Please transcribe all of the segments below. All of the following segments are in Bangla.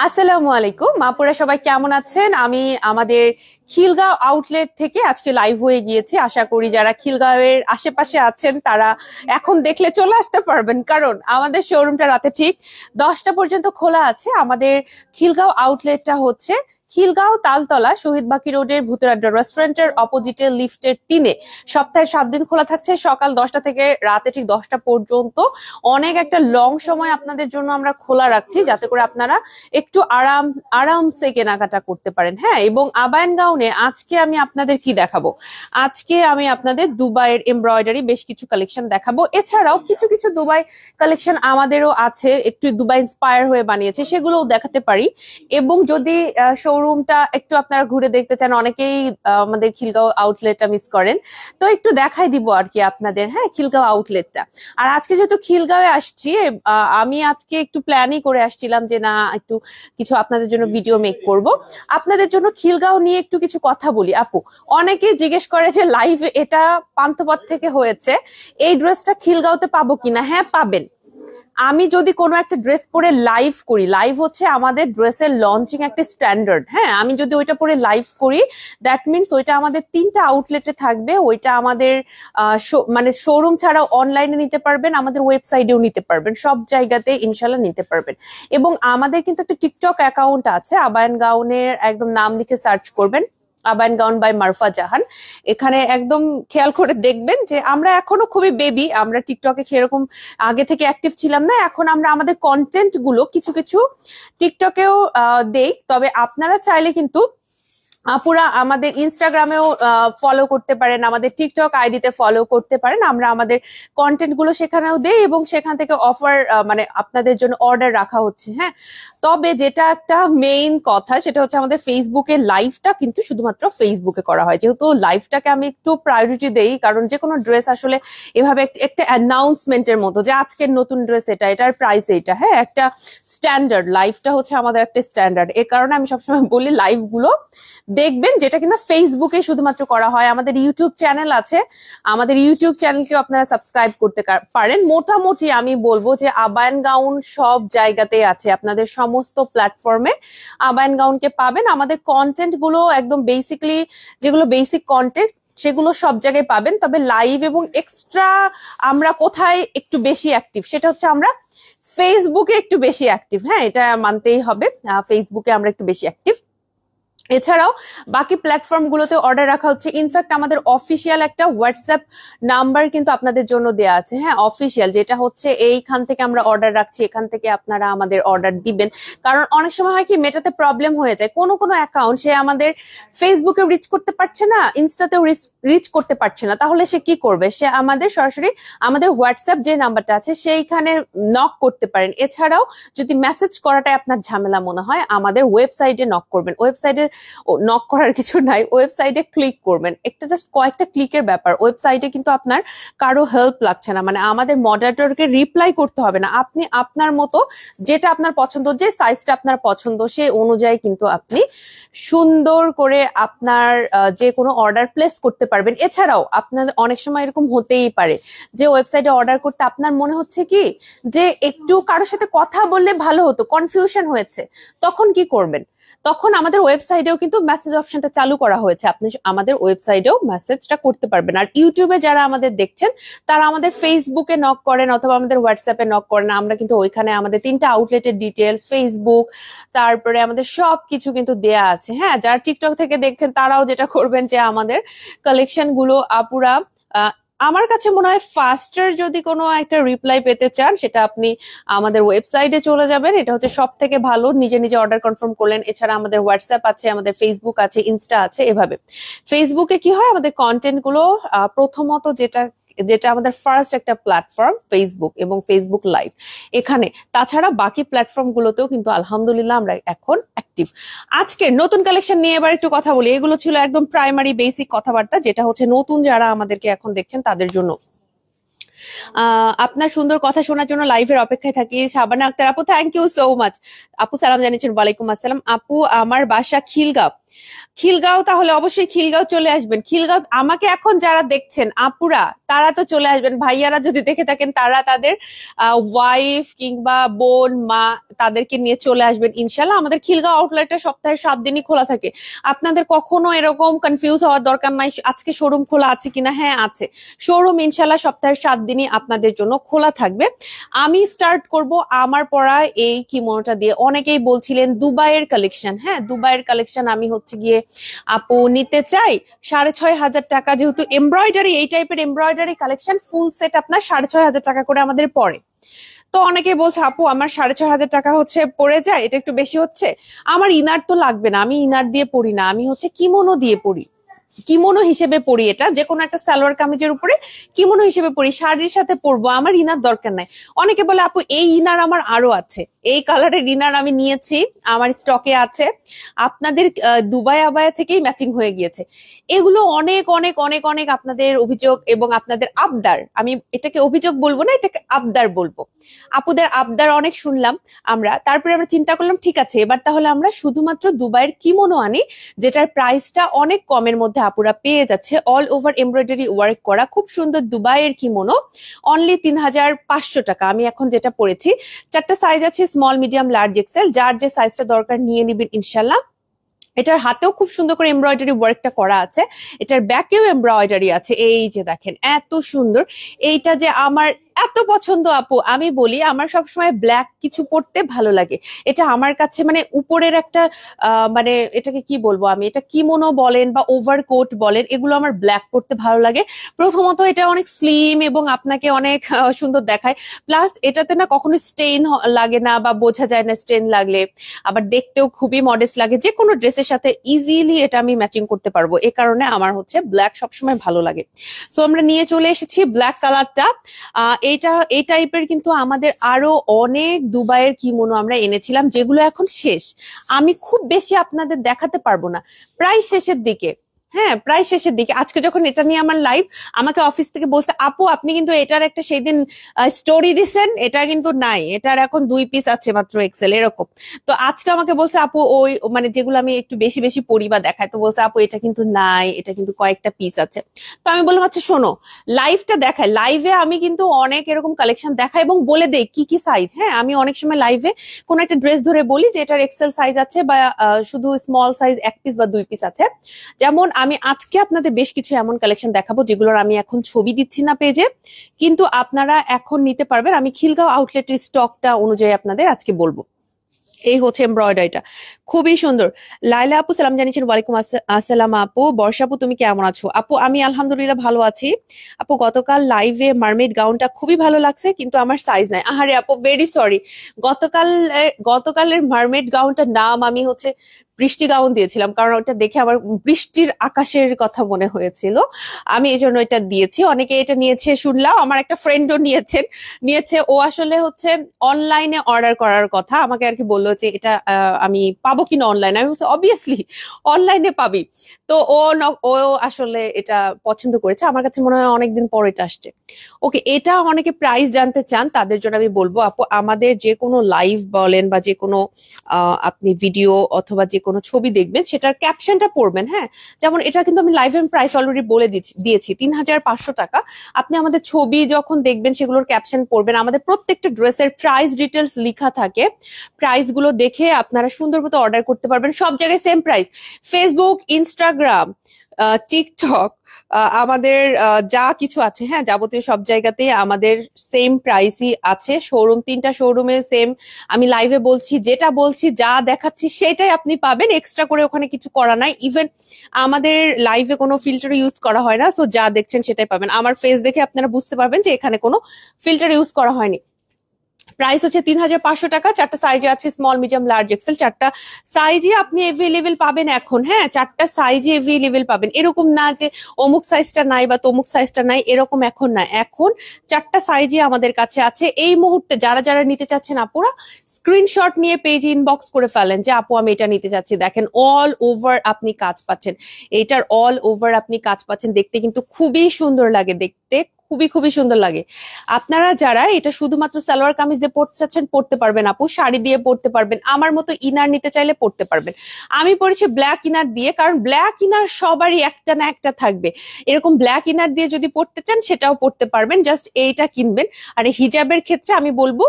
আসসালামু আলাইকুম আপুরা, সবাই কেমন আছেন? আমি আমাদের খিলগাঁও আউটলেট থেকে আজকে লাইভ হয়ে গিয়েছি। আশা করি যারা খিলগাঁওয়ের আশেপাশে আছেন তারা এখন দেখলে চলে আসতে পারবেন, কারণ আমাদের শোরুমটা রাতে ঠিক 10টা পর্যন্ত খোলা আছে। আমাদের খিলগাঁও আউটলেটটা হচ্ছে খিলগাঁও তালতলা শহীদ বাকি রোডের ভূতেরাড্ডা রেস্টুরেন্টের অপোজিটে লিফটের 3-এ। সপ্তাহে 7 দিন খোলা থাকছে, সকাল 10টা থেকে রাতে ঠিক 10টা পর্যন্ত। অনেক একটা লং সময় আপনাদের জন্য আমরা খোলা রাখছি, যাতে করে আপনারা একটু আরামসে কেনাকাটা করতে পারেন। হ্যাঁ, এবং আবায়ান গাউনে আজকে আমি আপনাদের কি দেখাবো? আজকে আমি আপনাদের দুবাইয়ের এমব্রয়ডারি বেশ কিছু কালেকশন দেখাবো। এছাড়াও কিছু কিছু দুবাই কালেকশন আমাদেরও আছে, একটু দুবাই ইন্সপায়ার হয়ে বানিয়েছে, সেগুলোও দেখাতে পারি। এবং যদি শোরুমটা একটু আপনারা ঘুরে দেখতে চান, অনেকেই আমাদের খিলগাঁও আউটলেটটা মিস করেন, তো একটু দেখাই দিব আর কি আপনাদের। হ্যাঁ, খিলগাঁও আউটলেটটা। আর আজকে যেহেতু খিলগাঁওয়ে আসছি, আমি আজকে একটু প্ল্যানই করে আসছিলাম যে না, একটু কিছু আপনাদের জন্য ভিডিও মেক করব। আপনাদের জন্য খিলগাঁও নিয়ে একটু কিছু কথা বলি। আপু, অনেকে জিজ্ঞেস করে যে লাইভ এটা পান্থপথ থেকে হয়েছে, এই ড্রেসটা খিলগাঁওতে পাবো কিনা? হ্যাঁ, পাবেন। আমি যদি কোনো একটা ড্রেস পরে লাইভ করি, লাইভ হচ্ছে আমাদের ড্রেসের লঞ্চিং একটা স্ট্যান্ডার্ড। হ্যাঁ, আমি যদি ওইটা পরে লাইভ করি, দ্যাট মিনস ওইটা আমাদের 3টা আউটলেটে থাকবে। ওইটা আমাদের মানে শোরুম ছাড়া অনলাইনে নিতে পারবেন, আমাদের ওয়েবসাইটেও নিতে পারবেন, সব জায়গাতে ইনশাল্লাহ নিতে পারবেন। এবং আমাদের কিন্তু একটা টিকটক অ্যাকাউন্ট আছে, আবায়ান গাউনের একদম নাম লিখে সার্চ করবেন, আবায়ান গাউন বাই মারফা জাহান। এখানে একদম খেয়াল করে দেখবেন যে আমরা এখনো খুবই বেবি, আমরা টিকটকে সেরকম আগে থেকে অ্যাক্টিভ ছিলাম না। এখন আমরা আমাদের কন্টেন্ট গুলো কিছু কিছু টিকটকেও দেই, তবে আপনারা চাইলে কিন্তু আপুরা আমাদের ইনস্টাগ্রামেও ফলো করতে পারেন, আমাদের টিকটক আইডিতে ফলো করতে পারেন। আমরা আমাদের কন্টেন্ট গুলো সেখানেও দেই এবং সেখান থেকে অফার মানে আপনাদের জন্য অর্ডার রাখা হচ্ছে। হ্যাঁ, তবে যেটা একটা মেইন কথা, সেটা হচ্ছে আমাদের ফেসবুকে লাইভটা কিন্তু শুধুমাত্র ফেসবুকে করা হয়। যেহেতু লাইভটাকে আমি একটু প্রায়োরিটি দেই, কারণ যে কোনো ড্রেস আসলে এভাবে একটা অ্যানাউন্সমেন্টের মতো যে আজকের নতুন ড্রেস এটা, এটার প্রাইস এটা। হ্যাঁ, একটা স্ট্যান্ডার্ড, লাইভটা হচ্ছে আমাদের একটা স্ট্যান্ডার্ড। এ কারণে আমি সবসময় বলি লাইভ গুলো দেখবেন, যেটা কিন্তু ফেসবুকে শুধুমাত্র করা হয়। আমাদের ইউটিউব চ্যানেল আছে, আমাদের ইউটিউব চ্যানেলকেও আপনারা সাবস্ক্রাইব করতে পারেন। মোটামুটি আমি বলবো যে আবায়ান গাউন সব জায়গাতে আছে, আপনাদের সমস্ত প্ল্যাটফর্মে আবায়ান গাউনকে পাবেন। আমাদের কন্টেন্ট গুলো একদম বেসিকলি, যেগুলো বেসিক কন্টেন্ট সেগুলো সব জায়গায় পাবেন। তবে লাইভ এবং এক্সট্রা আমরা কোথায় একটু বেশি অ্যাক্টিভ, সেটা হচ্ছে আমরা ফেসবুকে একটু বেশি অ্যাক্টিভ। হ্যাঁ, এটা মানতেই হবে, ফেসবুকে আমরা একটু বেশি অ্যাক্টিভ। এছাড়াও বাকি প্ল্যাটফর্ম গুলোতে অর্ডার রাখা হচ্ছে। ইনফ্যাক্ট আমাদের অফিসিয়াল একটা হোয়াটসঅ্যাপ নাম্বার কিন্তু আপনাদের জন্য দেয়া আছে। হ্যাঁ, অফিসিয়াল, যেটা হচ্ছে এইখান থেকে আমরা অর্ডার রাখছি, এখান থেকে আপনারা আমাদের অর্ডার দিবেন। কারণ অনেক সময় হয় কি, মেটাতে প্রবলেম হয়ে যায়, কোনো কোনো অ্যাকাউন্ট সে আমাদের ফেসবুকেও রিচ করতে পারছে না, ইনস্টাতেও রিচ করতে পারছে না, তাহলে সে কি করবে? সে আমাদের সরাসরি আমাদের হোয়াটসঅ্যাপ যে নাম্বারটা আছে সেইখানে নক করতে পারেন। এছাড়াও যদি মেসেজ করাটাই আপনার ঝামেলা মনে হয়, আমাদের ওয়েবসাইটে নক করবেন। ওয়েবসাইটে নক করার কিছু নাই, ওয়েবসাইটে ক্লিক করবেন, একটা জাস্ট কয়েকটা ক্লিকের ব্যাপার। ওয়েবসাইটে কিন্তু আপনার কারো হেল্প লাগছে না, মানে আমাদের মডারেটরকে রিপ্লাই করতে হবে না। আপনি আপনার মতো যেটা আপনার পছন্দ, যে সাইজটা আপনার পছন্দ, সেই অনুযায়ী কিন্তু আপনি সুন্দর করে আপনার যে কোনো অর্ডার প্লেস করতে পারবেন। এছাড়াও আপনার অনেক সময় এরকম হতেই পারে যে ওয়েবসাইটে অর্ডার করতে আপনার মনে হচ্ছে কি যে একটু কারোর সাথে কথা বললে ভালো হতো, কনফিউশন হয়েছে, তখন কি করবেন? তখন আমাদের ওয়েবসাইটেও কিন্তু মেসেজ অপশনটা চালু করা হয়েছে, আপনি আমাদের ওয়েবসাইটেও মেসেজটা করতে পারবেন। আর ইউটিউবে যারা আমাদের দেখছেন তারা আমাদের ফেসবুকে নক করেন অথবা আমাদের হোয়াটসঅ্যাপে নক করেন, আমরা কিন্তু ওইখানে আমাদের 3টা আউটলেটের ডিটেলস, ফেসবুক, তারপরে আমাদের সবকিছু কিন্তু দেয়া আছে। হ্যাঁ, যারা টিকটক থেকে দেখছেন তারাও যেটা করবেন যে আমাদের কালেকশন গুলো আপুরা, আমার কাছে মনে হয় ফাস্টার যদি কোনো একটা রিপ্লাই পেতে চান, সেটা আপনি আমাদের ওয়েবসাইটে চলে যাবেন, এটা হচ্ছে সব থেকে ভালো। নিজে নিজে অর্ডার কনফার্ম করলেন। এছাড়া আমাদের হোয়াটসঅ্যাপ আছে, আমাদের ফেসবুক আছে, ইনস্টা আছে। এভাবে ফেসবুকে কি হয়, আমাদের কন্টেন্ট গুলো প্রথমত যেটা যেটা আমাদের ফার্স্ট একটা প্ল্যাটফর্ম ফেসবুক এবং ফেসবুক লাইভ এখানে। তাছাড়া বাকি প্ল্যাটফর্ম গুলোতেও কিন্তু আলহামদুলিল্লাহ আমরা এখন অ্যাক্টিভ। আজকে নতুন কালেকশন নিয়ে এবার একটু কথা বলি। এগুলো ছিল একদম প্রাইমারি বেসিক কথাবার্তা, যেটা হচ্ছে নতুন যারা আমাদেরকে এখন দেখছেন তাদের জন্য। আপনার সুন্দর কথা শোনার জন্য লাইভের অপেক্ষায় থাকি। শাবানা আক্তার আপু, থ্যাংক ইউ সো মাচ। আপু সালাম জানিয়েছেন, ওয়ালাইকুম আসসালাম। আপু আমার বাসা খিলগাঁও। খিলগাঁও, তাহলে অবশ্যই খিলগাঁও চলে আসবেন। খিলগাঁও আমাকে এখন যারা দেখছেন আপুরা, তারা তো চলে আসবেন। ভাইয়ারা যদি দেখে থাকেন তারা তাদের ওয়াইফ কিংবা বোন মা তাদেরকে নিয়ে চলে আসবেন ইনশাল্লাহ। আমাদের খিলগাঁও আউটলেটটা সপ্তাহে 7 দিনই খোলা থাকে। আপনাদের কখনো এরকম কনফিউজ হওয়ার দরকার নাই আজকে শোরুম খোলা আছে কিনা। হ্যাঁ আছে, শোরুম ইনশাল্লাহ সপ্তাহে 7 দিনই আপনাদের জন্য খোলা থাকবে। আমি স্টার্ট করব আমার পরা এই কিমোনোটা দিয়ে। অনেকেই বলছিলেন দুবাইয়ের কালেকশন। হ্যাঁ, দুবাইয়ের কালেকশন আমি হচ্ছে গিয়ে আপু নিতে চাই 6,500 টাকা, যেহেতু এমব্রয়ডারি, এই টাইপের এমব্রয়ডারি কালেকশন ফুল সেট আপনার 6,500 টাকা করে আমাদের পড়ে। তো অনেকে বলছে আপু আমার 6,500 টাকা হচ্ছে পড়ে যায়, এটা একটু বেশি হচ্ছে। আমার ইনার তো লাগবে না, আমি ইনার দিয়ে পড়ি না, আমি হচ্ছে কিমোনো দিয়ে পড়ি। কিমোনো হিসেবে পরি, এটা যে কোনো একটা সালোয়ার কামিজের উপরে কিমোনো হিসেবে পরি, শাড়ির সাথে পরবো, আমার ইনার দরকার নাই। অনেকে বলে আপু এই ইনার আমার আরো আছে, এই কালারের ইনার আমি নিয়েছি, আমার স্টকে আছে, আপনাদের দুবাই আবায়া থেকেই ম্যাচিং হয়ে গিয়েছে। এগুলো অনেক অনেক অনেক অনেক আপনাদের অভিযোগ এবং আপনাদের আবদার, আমি এটাকে অভিযোগ বলবো না, এটাকে আবদার বলবো। আপুদের আবদার অনেক শুনলাম আমরা, তারপরে আমরা চিন্তা করলাম ঠিক আছে এবার তাহলে আমরা শুধুমাত্র দুবাইয়ের কিমোনো আনি, যেটার প্রাইসটা অনেক কমের মধ্যে আপুরা পেয়ে যাচ্ছে। অল ওভার এমব্রয়ডারি ওয়ার্ক করা খুব সুন্দর দুবাইয়ের কিমোনো, অনলি 3,500 টাকা। আমি এখন যেটা পরেছি, 4টা সাইজ আছে, স্মল মিডিয়াম লার্জ এক্সেল, যার যে সাইজটা দরকার নিয়ে নিবেন ইনশাল্লাহ। এটার হাতেও খুব সুন্দর করে এমব্রয়ডারি ওয়ার্কটা করা আছে, এটার ব্যাকেও এমব্রয়ডারি আছে, এই যে দেখেন এত সুন্দর। এইটা যে আমার এত পছন্দ আপু, আমি বলি আমার সবসময় ব্ল্যাক কিছু পরতে ভালো লাগে। এটা আমার কাছে মানে উপরের একটা মানে এটাকে কি বলবো আমি, এটা কিমোনো বলেন বা ওভারকোট বলেন, এগুলো আমার ব্ল্যাক পরতে ভালো লাগে। প্রথমত এটা অনেক স্লিম এবং আপনাকে অনেক সুন্দর দেখায়, প্লাস এটাতে না কখনো স্টেইন লাগে না বা বোঝা যায় না স্টেইন লাগলে, আবার দেখতেও খুবই মডেস্ট লাগে। যে কোনো ড্রেসের সাথে ইজিলি এটা আমি ম্যাচিং করতে পারবো, এ কারণে আমার হচ্ছে ব্ল্যাক সবসময় ভালো লাগে। সো আমরা নিয়ে চলে এসেছি ব্ল্যাক কালারটা। এইটা এই টাইপের কিন্তু আমাদের আরো অনেক দুবাইয়ের কিমোনো আমরা এনেছিলাম, যেগুলো এখন শেষ। আমি খুব বেশি আপনাদের দেখাতে পারবো না, প্রায় শেষের দিকে। হ্যাঁ, প্রায় শেষের দিকে। আজকে যখন এটা নিয়ে আমার লাইভ, আমাকে অফিস থেকে বলছে আপু আপনি কিন্তু এটার একটা সেই দিন স্টোরি দিছেন, এটা কিন্তু নাই, এটার এখন 2 পিস আছে মাত্র এক্সেল এরকম। তো আজকে আমাকে বলছে আপু ওই মানে যেগুলো আমি একটু বেশি বেশি পরি বা দেখাই, তো বলছে আপু এটা কিন্তু নাই, এটা কিন্তু কয়েকটা পিস আছে। তো আমি বললাম আচ্ছা শোনো, লাইভটা দেখাই, লাইভে আমি কিন্তু অনেক এরকম কালেকশন দেখাই এবং বলে দেই কি কি সাইজ। হ্যাঁ, আমি অনেক সময় লাইভে কোন একটা ড্রেস ধরে বলি যে এটার এক্সেল সাইজ আছে বা শুধু স্মল সাইজ 1 পিস বা 2 পিস আছে। যেমন আমি আজকে আপনাদের বেশ কিছু এমন কালেকশন দেখাবো যেগুলোর আমি এখন ছবি দিচ্ছি না পেজে, কিন্তু আপনারা এখন নিতে পারবেন। আমি খিলগাঁও আউটলেটের স্টকটা অনুযায়ী আপনাদের আজকে বলবো। এই হচ্ছে এমব্রয়ডারিটা, খুবই সুন্দর। লাইলা আপু সালাম জানিয়েছেন, ওয়ালাইকুম আসসালাম আপু। বর্ষা আপু তুমি কেমন আছো? আপু আমি আলহামদুলিল্লাহ ভালো আছি। আপু গতকাল লাইভে মারমেড গাউনটা খুবই ভালো লাগছে, কিন্তু আমার সাইজ নাই। আহারে আপু, ভেরি সরি। গতকালের মারমেড গাউনটার নাম আমি হচ্ছে বৃষ্টি গাউন দিয়েছিলাম, কারণ ওটা দেখে আমার বৃষ্টির আকাশের কথা মনে হয়েছিল, আমি এই জন্য এটা দিয়েছি। অনেকে এটা নিয়েছে শুনলাম, আমার একটা ফ্রেন্ডও নিয়েছে। ও আসলে হচ্ছে অনলাইনে অর্ডার করার কথা, আমাকে আর কি বললো যে এটা আমি পাবো কিনা অনলাইনে। আমি বলছি অবভিয়াসলি অনলাইনে পাবি। তো ও আসলে এটা পছন্দ করেছে, আমার কাছে মনে হয় অনেকদিন পর এটা আসছে। ওকে, এটা অনেকে প্রাইস জানতে চান, তাদের জন্য আমি বলবো আপু আমাদের যে কোনো লাইভ বলেন বা যে কোনো আপনি ভিডিও অথবা যে কোনো ছবি দেখবেন সেটার ক্যাপশনটা পড়বেন। হ্যাঁ, যেমন এটা কিন্তু আমি লাইভ এন্ড প্রাইস অলরেডি বলে দিয়েছি 3,500 টাকা। আপনি আমাদের ছবি যখন দেখবেন সেগুলোর ক্যাপশন পড়বেন, আমাদের প্রত্যেকটা ড্রেসের প্রাইস ডিটেলস লেখা থাকে, প্রাইস গুলো দেখে আপনারা সুন্দর মতো অর্ডার করতে পারবেন। সব জায়গায় same price, Facebook, Instagram, TikTok, আমাদের যা কিছু আছে, হ্যাঁ যাবতীয় সব জায়গাতেই আমাদের সেম প্রাইসই আছে। শোরুম 3টা শোরুমে সেম। আমি লাইভে বলছি, যেটা বলছি যা দেখাচ্ছি সেটাই আপনি পাবেন, এক্সট্রা করে ওখানে কিছু করা নাই। ইভেন আমাদের লাইভে কোনো ফিল্টার ইউজ করা হয় না, সো যা দেখছেন সেটাই পাবেন। আমার ফেস দেখে আপনারা বুঝতে পারবেন যে এখানে কোনো ফিল্টার ইউজ করা হয়নি। প্রাইস হচ্ছে 3,500 টাকা। 4টা সাইজে আছে, স্মল মিডিয়াম লার্জ এক্সেল, 4টা সাইজই আপনি এভেলেবেল পাবেন এখন। হ্যাঁ, 4টা সাইজে এভেলেবেল পাবেন, এরকম না যে অমুক সাইজটা নাই বা তমুক সাইজটা নাই, এরকম এখন না। এখন 4টা সাইজই আমাদের কাছে আছে। এই মুহূর্তে যারা যারা নিতে চাচ্ছেন আপুরা স্ক্রিনশট নিয়ে পেজে ইনবক্স করে ফেলেন যে আপু আমি এটা নিতে চাচ্ছি। দেখেন অল ওভার আপনি কাজ পাচ্ছেন, এইটার অল ওভার আপনি কাজ পাচ্ছেন, দেখতে কিন্তু খুবই সুন্দর লাগে, দেখতে খুবই খুবই সুন্দর লাগে। আপনারা যারা এটা শুধুমাত্র সালোয়ার কামিজ দিয়ে পড়তে চাচ্ছেন পড়তে পারবেন আপু, শাড়ি দিয়ে পড়তে পারবেন, আমার মতো ইনার নিতে চাইলে পড়তে পারবেন। আমি পড়েছি ব্ল্যাক ইনার দিয়ে, কারণ ব্ল্যাক ইনার সবারই একটা না একটা থাকবে। এরকম ব্ল্যাক ইনার দিয়ে যদি পড়তে চান সেটাও পড়তে পারবেন, জাস্ট এইটা কিনবেন। আর হিজাবের ক্ষেত্রে আমি বলবো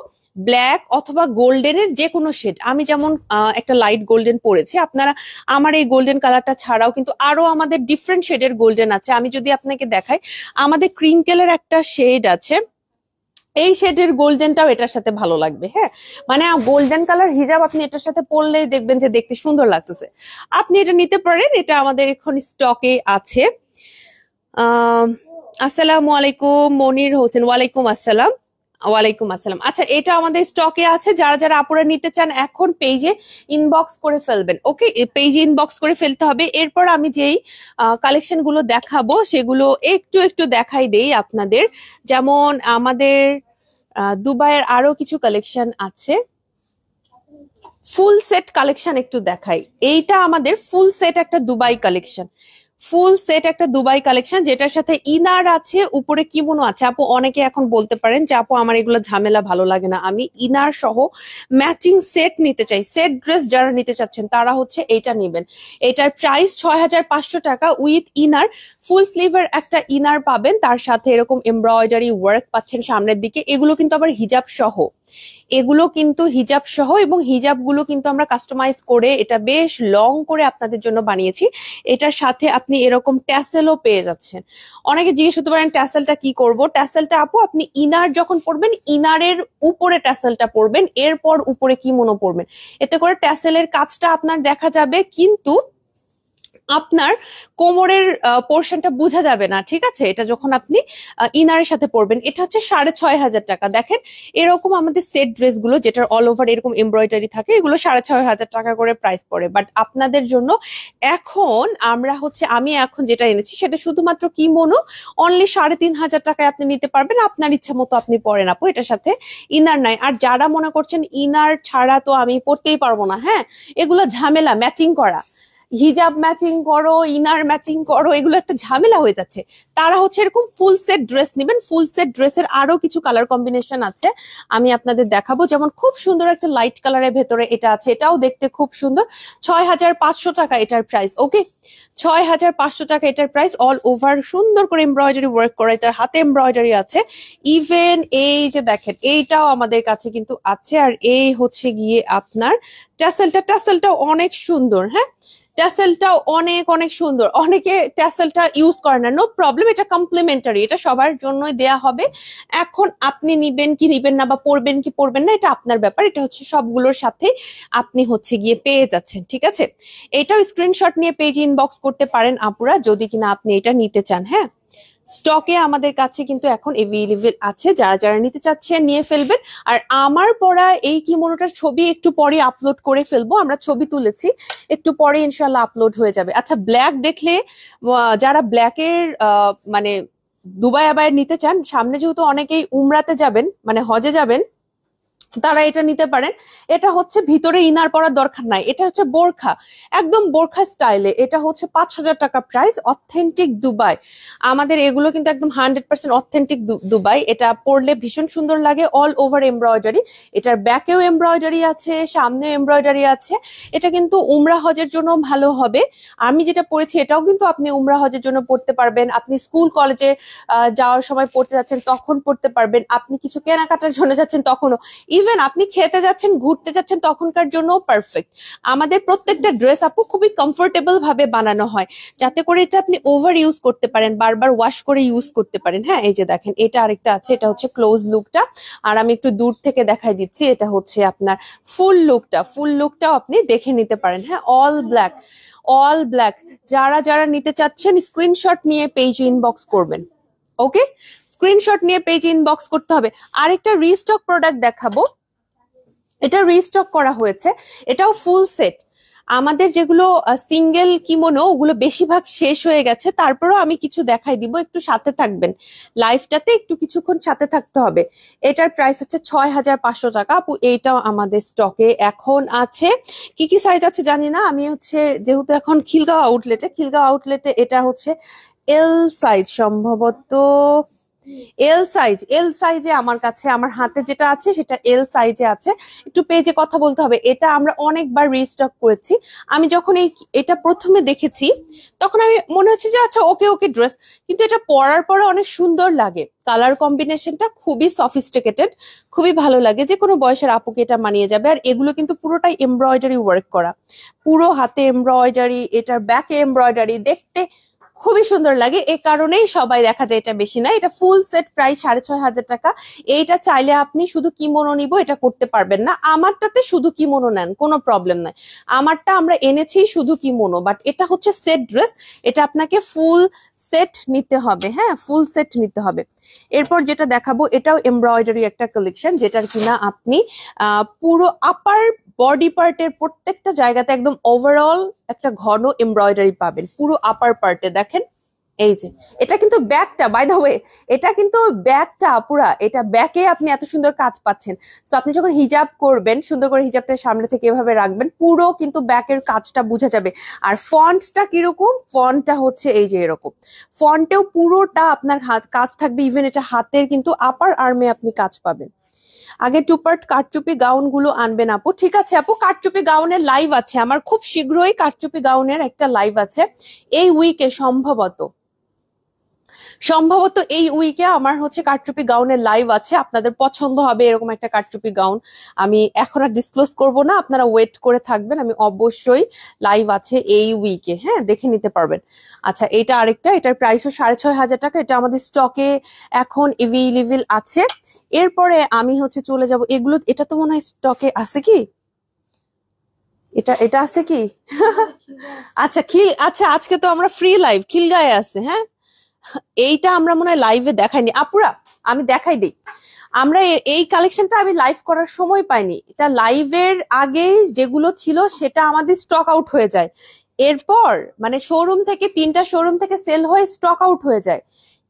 ব্ল্যাক অথবা গোল্ডেনের যে কোনো শেড। আমি যেমন একটা লাইট গোল্ডেন পরেছি, আপনারা আমার এই গোল্ডেন কালারটা ছাড়াও কিন্তু আরো আমাদের ডিফারেন্ট শেডের গোল্ডেন আছে। আমি যদি আপনাকে দেখাই, আমাদের ক্রিঙ্কেলের একটা শেড আছে, এই শেডের গোল্ডেনটাও এটার সাথে ভালো লাগবে। হ্যাঁ, মানে গোল্ডেন কালার হিজাব আপনি এটার সাথে পরলেই দেখবেন যে দেখতে সুন্দর লাগতেছে। আপনি এটা নিতে পারেন, এটা আমাদের এখন স্টকে আছে। আসসালামু আলাইকুম মনির হোসেন। ওয়ালাইকুম আসসালাম। ওয়ালাইকুম আসসালাম। আচ্ছা, এটা আমাদের স্টকে আছে, যারা যারা আপুরা নিতে চান এখন পেজে ইনবক্স করে ফেলবেন। ওকে, পেজে ইনবক্স করে ফেলতে হবে। এরপর আমি যেই কালেকশন গুলো দেখাবো সেগুলো একটু একটু দেখাই দেই আপনাদের। যেমন আমাদের দুবাইয়ের আরো কিছু কালেকশন আছে। ফুল সেট কালেকশন একটু দেখাই। এইটা আমাদের ফুল সেট একটা দুবাই কালেকশন, ফুল সেট একটা দুবাই কালেকশন, যেটার সাথে ইনার আছে, উপরে কিমোনো আছে। আপু অনেকে এখন বলতে পারেন যে আপু আমার এগুলো ঝামেলা ভালো লাগে না, আমি ইনার সহ ম্যাচিং সেট নিতে চাই। সেট ড্রেস যারা নিতে চাচ্ছেন তারা হচ্ছে এইটা নেবেন। এটার প্রাইস ৬,৫০০ টাকা উইথ ইনার। ফুল স্লিভের একটা ইনার পাবেন, তার সাথে এরকম এমব্রয়ডারি ওয়ার্ক পাচ্ছেন সামনের দিকে। এগুলো কিন্তু আবার হিজাব সহ, এগুলো কিন্তু হিজাব সহ, এবং হিজাব গুলো কিন্তু আমরা কাস্টমাইজ করে এটা বেশ লং করে আপনাদের জন্য বানিয়েছি। এটার সাথে আপনি এরকম ট্যাসেলও পেয়ে যাচ্ছেন। অনেকে জিজ্ঞেস করতে পারেন ট্যাসেলটা কি করব। ট্যাসেলটা আপু আপনি ইনার যখন পরবেন, ইনারের উপরে ট্যাসেলটা পরবেন, এরপর উপরে কিমোনো পরবেন। এতে করে ট্যাসেলের কাজটা আপনার দেখা যাবে, কিন্তু আপনার কোমরের পোর্শনটা বোঝা যাবে না। ঠিক আছে, এটা যখন আপনি ইনারের সাথে পরবেন। এটা হচ্ছে ৬,৫০০ টাকা। দেখেন এরকম আমাদের সেট ড্রেস গুলো যেটার অল ওভার এরকম এমব্রয়ডারি থাকে, এগুলো ৬,৫০০ টাকা করে প্রাইস পড়ে। বাট আপনাদের জন্য এখন আমি এখন যেটা এনেছি সেটা শুধুমাত্র কিমোনো, অনলি ৩,৫০০ টাকায় আপনি নিতে পারবেন। আপনার ইচ্ছা মতো আপনি পরেন আপু, এটার সাথে ইনার নাই। আর যারা মনে করছেন ইনার ছাড়া তো আমি পরতেই পারবো না, হ্যাঁ, এগুলো ঝামেলা, ম্যাচিং করা, হিজাব ম্যাচিং করো, ইনার ম্যাচিং করো, এগুলো একটা ঝামেলা হয়ে যাচ্ছে, তারা হচ্ছে এরকম ফুল সেট ড্রেস নেবেন। ফুল সেট ড্রেসের আরো কিছু কালার কম্বিনেশন আছে, আমি আপনাদের দেখাবো। যেমন খুব সুন্দর একটা লাইট কালারের ভেতরে এটা আছে, এটাও দেখতে খুব সুন্দর। ৬,৫০০ টাকা এটার প্রাইস। ওকে, ৬,৫০০ টাকা এটার প্রাইস। অল ওভার সুন্দর করে এমব্রয়ডারি ওয়ার্ক করা, এটার হাতে এমব্রয়ডারি আছে। ইভেন এই যে দেখেন, এইটাও আমাদের কাছে কিন্তু আছে। আর এই হচ্ছে গিয়ে আপনার ট্যাসেলটাও অনেক সুন্দর। হ্যাঁ, ট্যাসেলটাও অনেক অনেক সুন্দর। অনেকে ট্যাসেলটা ইউজ করে না, নো প্রবলেম, এটা কমপ্লিমেন্টারি, এটা সবার জন্যই দেয়া হবে। এখন আপনি নিবেন কি নিবেন না, বা পরবেন কি পরবেন না, এটা আপনার ব্যাপার। এটা হচ্ছে সবগুলোর সাথে আপনি হচ্ছে গিয়ে পেয়ে যাচ্ছেন। ঠিক আছে, এটাও স্ক্রিনশট নিয়ে পেজে ইনবক্স করতে পারেন আপুরা, যদি কিনা আপনি এটা নিতে চান। হ্যাঁ, স্টকে আমাদের কাছে কিন্তু এখন এভেলেবেল আছে, যারা যারা নিতে চাচ্ছেন নিয়ে ফেলবেন। আর আমার পরা এই কিমোনোটার ছবি একটু পরে আপলোড করে ফেলবো, আমরা ছবি তুলেছি, একটু পরে ইনশাল্লাহ আপলোড হয়ে যাবে। আচ্ছা, ব্ল্যাক দেখলে যারা ব্ল্যাকের মানে দুবাই আবায় নিতে চান, সামনে যেহেতু অনেকেই উমরাতে যাবেন, মানে হজে যাবেন, তারা এটা নিতে পারেন। এটা হচ্ছে ভিতরে ইনার পরার দরকার নাই, এটা হচ্ছে বোরখা, একদম বোরখা স্টাইলে। এটা হচ্ছে ৫,০০০ টাকা প্রাইস, অথেন্টিক দুবাই। আমাদের এগুলো কিন্তু একদম 100% অথেন্টিক দুবাই। এটা পরলে ভীষণ সুন্দর লাগে, অল ওভার এমব্রয়ডারি। এটার ব্যাকেও এমব্রয়ডারি আছে, সামনেও এমব্রয়ডারি আছে। এটা কিন্তু উমরা হজের জন্য ভালো হবে। আমি যেটা পরেছি এটাও কিন্তু আপনি উমরা হজের জন্য পড়তে পারবেন, আপনি স্কুল কলেজে যাওয়ার সময় পড়তে যাচ্ছেন তখন পড়তে পারবেন, আপনি কিছু কেনাকাটার জন্য যাচ্ছেন তখনও, ইভেন আপনি খেতে যাচ্ছেন, ঘুরতে যাচ্ছেন, তখনকার জন্য পারফেক্ট। আমাদের প্রত্যেকটা ড্রেস আপু খুবই কমফোর্টেবল ভাবে বানানো হয়, যাতে করে এটা আপনি ওভার ইউজ করতে পারেন, বারবার ওয়াশ করে ইউজ করতে পারেন। হ্যাঁ, এই যে দেখেন, এটা আরেকটা আছে, এটা হচ্ছে ক্লোজ লুকটা। আর আমি একটু দূর থেকে দেখাই দিচ্ছি, এটা হচ্ছে আপনার ফুল লুকটা। ফুল লুকটাও আপনি দেখে নিতে পারেন। হ্যাঁ, অল ব্ল্যাক, অল ব্ল্যাক। যারা যারা নিতে চাচ্ছেন স্ক্রিনশট নিয়ে পেজ ইনবক্স করবেন। ওকে, স্ক্রিনশট নিয়ে পেজ ইনবক্স করতে হবে। আরেকটা রিস্টক প্রোডাক্ট দেখাবো, এটা রিস্টক করা হয়েছে, এটাও ফুল সেট। আমাদের যেগুলো সিঙ্গেল কিমোনো ওগুলো বেশিরভাগ শেষ হয়ে গেছে, তারপরেও আমি কিছু দেখাই দিব, একটু সাথে থাকবেন, লাইভটাতে একটু কিছুক্ষণ সাথে থাকতে হবে। এটার প্রাইস হচ্ছে ৬,৫০০ টাকা আপু। এইটাও আমাদের স্টকে এখন আছে। কি কি সাইজ আছে জানি না, আমি হচ্ছে যেহেতু এখন খিলগাঁও আউটলেটে এটা হচ্ছে এল সাইজ সম্ভবত, এল সাইজে আমার কাছে, আমার হাতে যেটা আছে সেটা এল সাইজে আছে। একটু পেজে কথা বলতে হবে, এটা আমরা অনেকবার রিস্টক করেছি। আমি যখন এটা প্রথমে দেখেছি তখন আমি মনে হচ্ছে যে আচ্ছা ওকে ওকে ড্রেস, কিন্তু এটা পরার পরে অনেক সুন্দর লাগে। কালার কম্বিনেশনটা খুবই সফিস্টিকেটেড, খুবই ভালো লাগে, যে কোনো বয়সের আপুকে এটা মানিয়ে যাবে। আর এগুলো কিন্তু পুরোটাই এমব্রয়ডারি ওয়ার্ক করা, পুরো হাতে এমব্রয়ডারি, এটার ব্যাকে এমব্রয়ডারি, দেখতে খুবই সুন্দর লাগে। এ কারণেই সবাই দেখা যায় এটা বেশি না। এটা ফুল সেট প্রাইস 6,500 টাকা। এইটা চাইলে আপনি শুধু কিমোনো নিব এটা করতে পারবেন না, আমারটাতে শুধু কিমোনো নেন কোনো প্রবলেম নাই। আমারটা আমরা এনেছি শুধু কিমোনো, বাট এটা হচ্ছে সেট ড্রেস, এটা আপনাকে ফুল সেট নিতে হবে। হ্যাঁ, ফুল সেট নিতে হবে। এরপর যেটা দেখাবো এটাও এমব্রয়ডারি একটা কালেকশন, যেটার কিনা আপনি পুরো আপার বডি পার্টের প্রত্যেকটা জায়গাতে একদম ওভারঅল একটা ঘন এমব্রয়ডারি পাবেন পুরো আপার পার্টে। দেখেন এই যে, এটা কিন্তু ব্যাকটা, বাই দ্য ওয়ে এটা কিন্তু ব্যাকটা পুরা, এটা ব্যাকে আপনি এত সুন্দর কাজ পাচ্ছেন। সো আপনি যখন হিজাব করবেন সুন্দর করে হিজাবটা সামনে থেকে এভাবে রাখবেন, পুরো কিন্তু ব্যাকের কাজটা বোঝা যাবে। আর ফন্টটা কিরকম, ফন্টটা হচ্ছে এই যে এরকম, ফন্টেও পুরোটা আপনার কাজ থাকবে। ইভেন এটা হাতের কিন্তু আপার আর্মে আপনি কাজ পাবেন। আগে টু পার্ট কাঠচুপি গাউন গুলো আনবেন আপু। ঠিক আছে আপু, কাঠচুপি গাউনের লাইভ আছে আমার, খুব শীঘ্রই কাঠচুপি গাউনের একটা লাইভ আছে এই উইকে, সম্ভবত এই উইকে আমার হচ্ছে কাঠচুপি গাউনের লাইভ আছে। আপনাদের পছন্দ হবে এরকম একটা কাঠচুপি গাউন, আমি এখন আর ডিসক্লোজ করব না, আপনারা ওয়েট করে থাকবেন। আমি অবশ্যই লাইভ আছে এই উইকে, হ্যাঁ দেখে নিতে পারবেন। আচ্ছা, এটা আরেকটা, এটার প্রাইসও 6,500 টাকা। এটা আমাদের স্টকে এখন এভেইলেবল আছে। এরপরে আমি হচ্ছে চলে যাব এগুলো, এটা তো মনে হয় স্টকে আছে কি, এটা আছে কি? আচ্ছা আচ্ছা আজকে তো আমরা ফ্রি লাইভ খিলগাঁয়ে আছে। হ্যাঁ, এইটা আমরা মনে হয় লাইভে দেখাইনি আপুরা, আমি দেখাই দিই। আমরা এই কালেকশনটা আমি লাইভ করার সময় পাইনি, এটা লাইভের আগে যেগুলো ছিল সেটা আমাদের স্টক আউট হয়ে যায়। এরপর মানে শোরুম থেকে 3টা শোরুম থেকে সেল হয়ে স্টক আউট হয়ে যায়।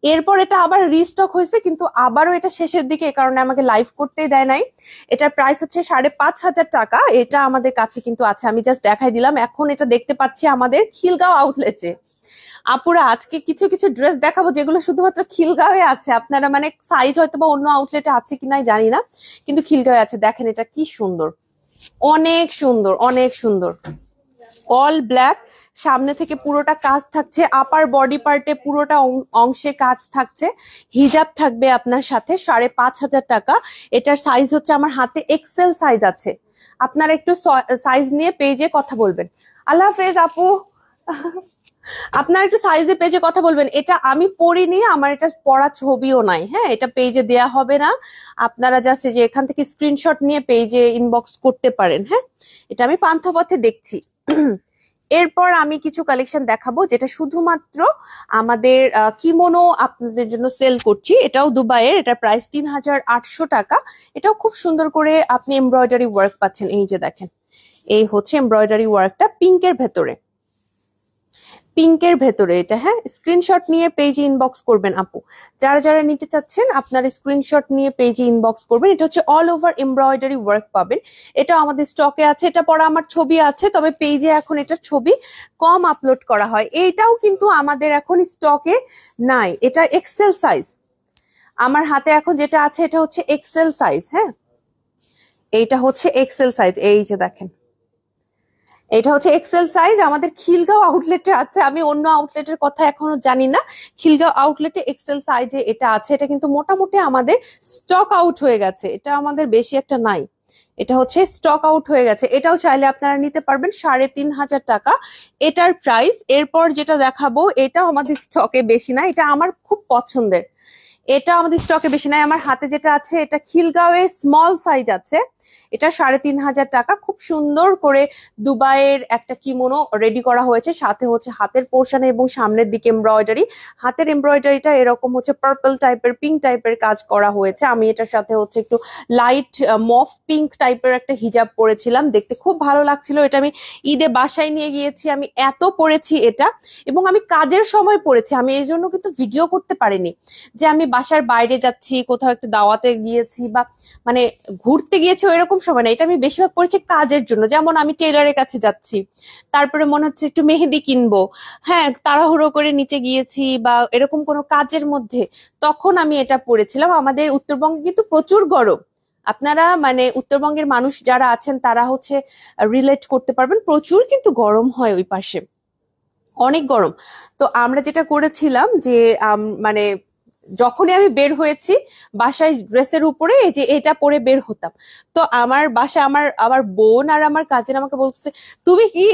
এরপর এটা আবার রিস্টক হয়েছে, কিন্তু আবারও এটা শেষের দিকে, এই কারণে আমাকে লাইভ করতেই দেয় নাই। এটার প্রাইস হচ্ছে 5,500 টাকা। এটা আমাদের কাছে কিন্তু আছে, আমি জাস্ট দেখাই দিলাম। এখন এটা দেখতে পাচ্ছি আমাদের খিলগাঁও আউটলেটে। আপুরা আজকে কিছু কিছু ড্রেস দেখাবো যেগুলো শুধুমাত্র খিলগাঁওয়ে আছে। আপনারা মানে সাইজ হয়তো বা অন্য আউটলেটে আছে কিনা জানি না, কিন্তু খিলগাঁওয়ে আছে। দেখেন এটা কি সুন্দর, অনেক সুন্দর, অনেক সুন্দর। অল ব্ল্যাক, সামনে থেকে পুরোটা কাজ থাকছে, আপার বডি পার্টে পুরোটা অংশে কাজ থাকছে, হিজাব থাকবে আপনার সাথে। 5,500 টাকা। এটার সাইজ হচ্ছে আমার হাতে এক্সেল সাইজ আছে। আপনারা একটু সাইজ নিয়ে পেজে কথা বলবেন। আল্লাহ হাফেজ আপু, আপনার একটু সাইজে পেজে কথা বলবেন। এটা আমি পড়িনি, আমার এটা পড়া ছবিও নাই। হ্যাঁ, এটা পেজে দেয়া হবে না, আপনারা জাস্ট যে এখান থেকে স্ক্রিনশট নিয়ে পেজে ইনবক্স করতে পারেন। হ্যাঁ, এটা আমি পান্থপথে দেখছি। এরপর আমি কিছু কালেকশন দেখাবো যেটা শুধুমাত্র আমাদের কিমোনো আপনাদের জন্য সেল করছি। এটাও দুবাইয়ের, এটা প্রাইস 3,800 টাকা। এটাও খুব সুন্দর করে আপনি এমব্রয়ডারি ওয়ার্ক পাচ্ছেন। এই যে দেখেন, এই হচ্ছে এমব্রয়ডারি ওয়ার্কটা পিঙ্কের ভেতরে, পিঙ্কের ভেতরে এটা। হ্যাঁ, স্ক্রিনশট নিয়ে পেজে ইনবক্স করবেন আপু, যারা যারা নিতে চাচ্ছেন আপনারা স্ক্রিনশট নিয়ে পেজে ইনবক্স করবেন। এটা হচ্ছে অল ওভার এমব্রয়ডারি ওয়ার্ক পাবেন। এটা আমাদের স্টকে আছে, এটা পরে আমার ছবি আছে, তবে পেজে এখন এটার ছবি কম আপলোড করা হয়। এইটাও কিন্তু আমাদের এখন স্টকে নাই, এটা এক্সেল সাইজ। আমার হাতে এখন যেটা আছে এটা হচ্ছে এক্সেল সাইজ। হ্যাঁ, এইটা হচ্ছে এক্সেল সাইজ। এই যে দেখেন, এটা হচ্ছে এক্সেল সাইজ, আমাদের খিলগাঁও আউটলেটে আছে। আমি অন্য আউটলেটের কথা এখনো জানি না, খিলগাঁও আউটলেটে এক্সেল সাইজে এটা আছে। এটা কিন্তু মোটামুটি আমাদের স্টক আউট হয়ে গেছে, এটা আমাদের বেশি একটা নাই, এটা হচ্ছে স্টক আউট হয়ে গেছে। এটাও চাইলে আপনারা নিতে পারবেন 3,500 টাকা এটার প্রাইস। এরপর যেটা দেখাবো এটাও আমাদের স্টকে বেশি না, এটা আমার খুব পছন্দের, এটা আমাদের স্টকে বেশি নাই। আমার হাতে যেটা আছে এটা খিলগাঁওয়ে স্মল সাইজ আছে, এটা 3,500 টাকা। খুব সুন্দর করে দুবাইয়ের একটা কিমোনো রেডি করা হয়েছে, সাথে হচ্ছে হাতের পোর্শনে এবং সামনের দিকে এমব্রয়ডারি। হাতের এমব্রয়ডারিটা এরকম হচ্ছে পার্পল টাইপের, পিঙ্ক টাইপের কাজ করা হয়েছে। আমি এটার সাথে হচ্ছে একটু লাইট মফ পিঙ্ক টাইপের একটা হিজাব পরেছিলাম, দেখতে খুব ভালো লাগছিল। এটা আমি ঈদে বাসায় নিয়ে গিয়েছি, আমি এত পরেছি এটা, এবং আমি কাজের সময় পরেছি। আমি এই জন্য কিন্তু ভিডিও করতে পারিনি, যে আমি বাসার বাইরে যাচ্ছি, কোথাও একটা দাওয়াতে গিয়েছি বা মানে ঘুরতে গিয়েছি এরকম সময় না, এটা আমি বেশিরভাগ পড়েছি কাজের জন্য। যেমন আমি টেইলারের কাছে যাচ্ছি, তারপরে মনে হচ্ছে একটু মেহেদি কিনবো, হ্যাঁ তাড়াহুড়ো করে নিচে গিয়েছি বা এরকম কোনো কাজের মধ্যে, তখন আমি এটা পড়েছিলাম। আমাদের উত্তরবঙ্গে কিন্তু প্রচুর গরম, আপনারা মানে উত্তরবঙ্গের মানুষ যারা আছেন তারা হচ্ছে রিলেট করতে পারবেন, প্রচুর কিন্তু গরম হয় ওই পাশে, অনেক গরম। তো আমরা যেটা করেছিলাম যে মানে যখনই আমি বের হয়েছি বাসায় ড্রেসের উপরে এই যে এটা পরে বের হতাম। তো আমার বাসায় আমার আমার বোন আর আমার কাজিন আমাকে বলছে, তুমি কি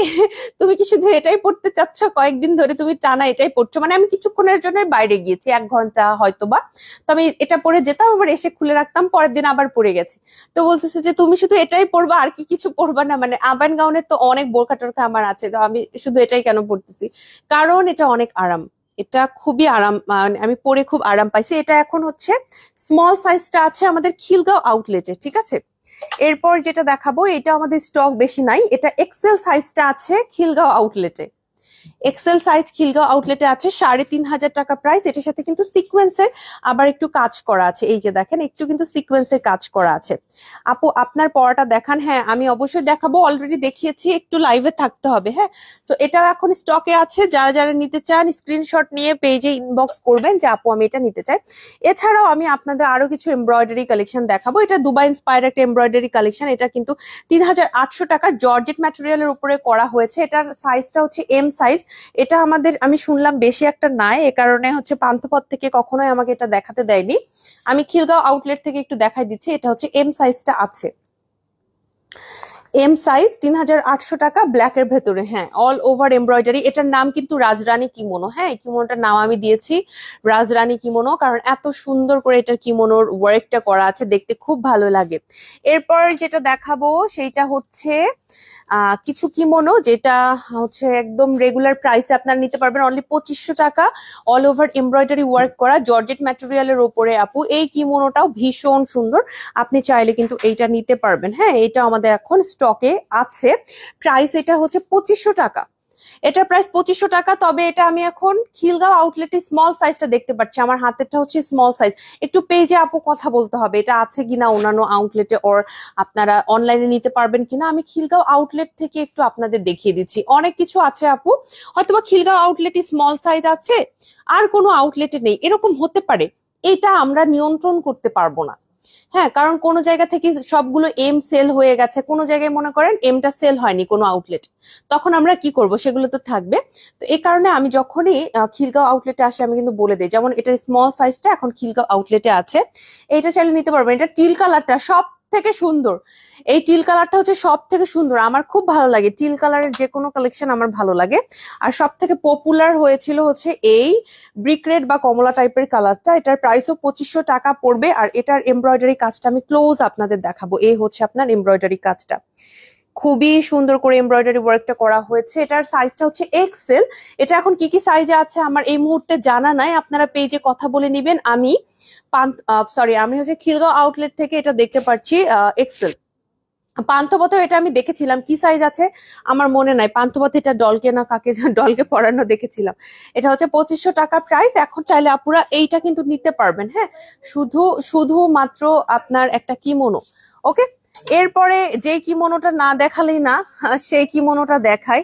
তুমি কি শুধু এটাই পড়তে চাচ্ছ, কয়েকদিন ধরে তুমি টানা এটাই পড়ছো? মানে আমি কিছুক্ষণের জন্য বাইরে গিয়েছি, 1 ঘন্টা হয়তো বা, তো আমি এটা পরে যেতাম, আবার এসে খুলে রাখতাম, পরের দিন আবার পরে গেছি। তো বলতেছে যে তুমি শুধু এটাই পড়বা আর কি কিছু পড়বা না? মানে আবান গাউনের তো অনেক বোরকা টোরকা আমার আছে, তো আমি শুধু এটাই কেন পড়তেছি? কারণ এটা অনেক আরাম, এটা খুবই আরাম, মানে আমি পরে খুব আরাম পাইছি। এটা এখন হচ্ছে স্মল সাইজটা আছে আমাদের খিলগাঁও আউটলেটে, ঠিক আছে। এরপর যেটা দেখাবো এটা আমাদের স্টক বেশি নাই, এটা এক্সেল সাইজটা আছে খিলগাঁও আউটলেটে। এক্সেল সাইজ খিলগাঁও আউটলেটে আছে 3,500 টাকা প্রাইস। এটার সাথে কিন্তু সিকোয়েন্সের আবার একটু কাজ করা আছে, এই যে দেখেন একটু কিন্তু সিকোয়েন্সের কাজ করা আছে। আপু আপনার পড়াটা দেখান। হ্যাঁ আমি অবশ্যই দেখাবো, অলরেডি দেখিয়েছি, একটু লাইভে থাকতে হবে। হ্যাঁ, তো এটাও এখন স্টকে আছে, যারা যারা নিতে চান স্ক্রিনশট নিয়ে পেজে ইনবক্স করবেন যে আপু আমি এটা নিতে চাই। এছাড়াও আমি আপনাদের আরো কিছু এমব্রয়ডারি কালেকশন দেখাবো। এটা দুবাই ইন্সপায়ার একটা এমব্রয়ডারি কালেকশন, এটা কিন্তু 3,800 টাকা জর্জেট ম্যাটেরিয়ালের উপরে করা হয়েছে। এটার সাইজটা হচ্ছে এম সাইজ। এটা আমাদের আমি শুনলাম বেশি একটা নাই, এ কারণে হচ্ছে পান্থপথ থেকে কখনোই আমাকে এটা দেখাতে দেয়নি। আমি খিলগাঁও আউটলেট থেকে একটু দেখাই দিচ্ছি, এটা হচ্ছে এম সাইজটা আছে, এম সাইজ 3,800 টাকা ব্ল্যাক এর ভেতরে। হ্যাঁ অল ওভার এমব্রয়ডারি, এটার নাম কিন্তু রাজরানী কিমোনো। হ্যাঁ কিমোনোটার নাম আমি দিয়েছি রাজরানী কিমোনো, কারণ এত সুন্দর করে এটার কিমোনোর ওয়ার্কটা করা আছে, দেখতে খুব ভালো লাগে। এরপর যেটা দেখাবো সেইটা হচ্ছে কিছু কিমোনো, যেটা হচ্ছে একদম রেগুলার প্রাইসে আপনারা নিতে পারবেন অনলি 2500 টাকা, অল ওভার এমব্রয়ডারি ওয়ার্ক করা জর্জেট ম্যাটেরিয়ালের ওপরে। আপু এই কিমোনোটাও ভীষণ সুন্দর, আপনি চাইলে কিন্তু এইটা নিতে পারবেন। হ্যাঁ এটা আমাদের এখন স্টকে আছে, প্রাইস এটা হচ্ছে 2500 টাকা, এটার প্রাইস 2500 টাকা। তবে এটা আমি এখন খিলগাঁও আউটলেটে স্মল সাইজটা দেখতে পাচ্ছি, আমার হাতেরটা হচ্ছে স্মল সাইজ। একটু পেজে আপু কথা বলতে হবে এটা আছে কিনা অন্যান্য আউটলেটে, ওর আপনারা অনলাইনে নিতে পারবেন কিনা। আমি খিলগাঁও আউটলেট থেকে একটু আপনাদের দেখিয়ে দিচ্ছি, অনেক কিছু আছে আপু, হয়তোবা খিলগাঁও আউটলেটে স্মল সাইজ আছে আর কোনো আউটলেটে নেই, এরকম হতে পারে। এটা আমরা নিয়ন্ত্রণ করতে পারবো না। হ্যাঁ কারণ কোন জায়গা থেকে সবগুলো এম সেল হয়ে গেছে, কোনো জায়গায় মনে করেন এমটা সেল হয়নি কোনো আউটলেট, তখন আমরা কি করব, সেগুলো তো থাকবে। তো এই কারণে আমি যখনই খিলগাঁও আউটলেটে আসি আমি কিন্তু বলে দিই, যেমন এটার স্মল সাইজটা এখন খিলগাঁও আউটলেটে আছে, এইটা চাইলে নিতে পারবেন। এটা টিল কালারটা সব থেকে সুন্দর, এই টিল কালারটা হচ্ছে সব থেকে সুন্দর, আমার খুব ভালো লাগে টিল কালারের যে কোনো কালেকশন আমার ভালো লাগে। আর সব থেকে পপুলার হয়েছিল হচ্ছে এই ব্রিক রেড বা কমলা টাইপের কালারটা, এটার প্রাইসও 2500 টাকা পড়বে। আর এটার এমব্রয়ডারি কাজটা আমি ক্লোজ আপনাদের দেখাবো, এই হচ্ছে আপনার এমব্রয়ডারি কাজটা, খুবই সুন্দর করে এমব্রয়ডারি ওয়ার্কটা করা হয়েছে। এটার সাইজটা হচ্ছে এক্সেল। এটা এখন কি কি সাইজে আছে আমার এই মুহূর্তে জানা নাই, আপনারা পেজে কথা বলে নিবেন। আমি আমি হচ্ছে খিলগাঁও আউটলেট থেকে এটা দেখতে পাচ্ছি এক্সেল। পান্থপথে এটা আমি দেখেছিলাম, কি সাইজ আছে আমার মনে নাই, পান্থপথে এটা ডলকে না কাকে ডলকে পরানো দেখেছিলাম। এটা হচ্ছে 2500 টাকা প্রাইস। এখন চাইলে আপুরা এইটা কিন্তু নিতে পারবেন। হ্যাঁ শুধু শুধু মাত্র আপনার একটা কিমোনো। ওকে, এরপরে যে কিমোনোটা না দেখালেই না, সেই কিমোনোটা দেখাই।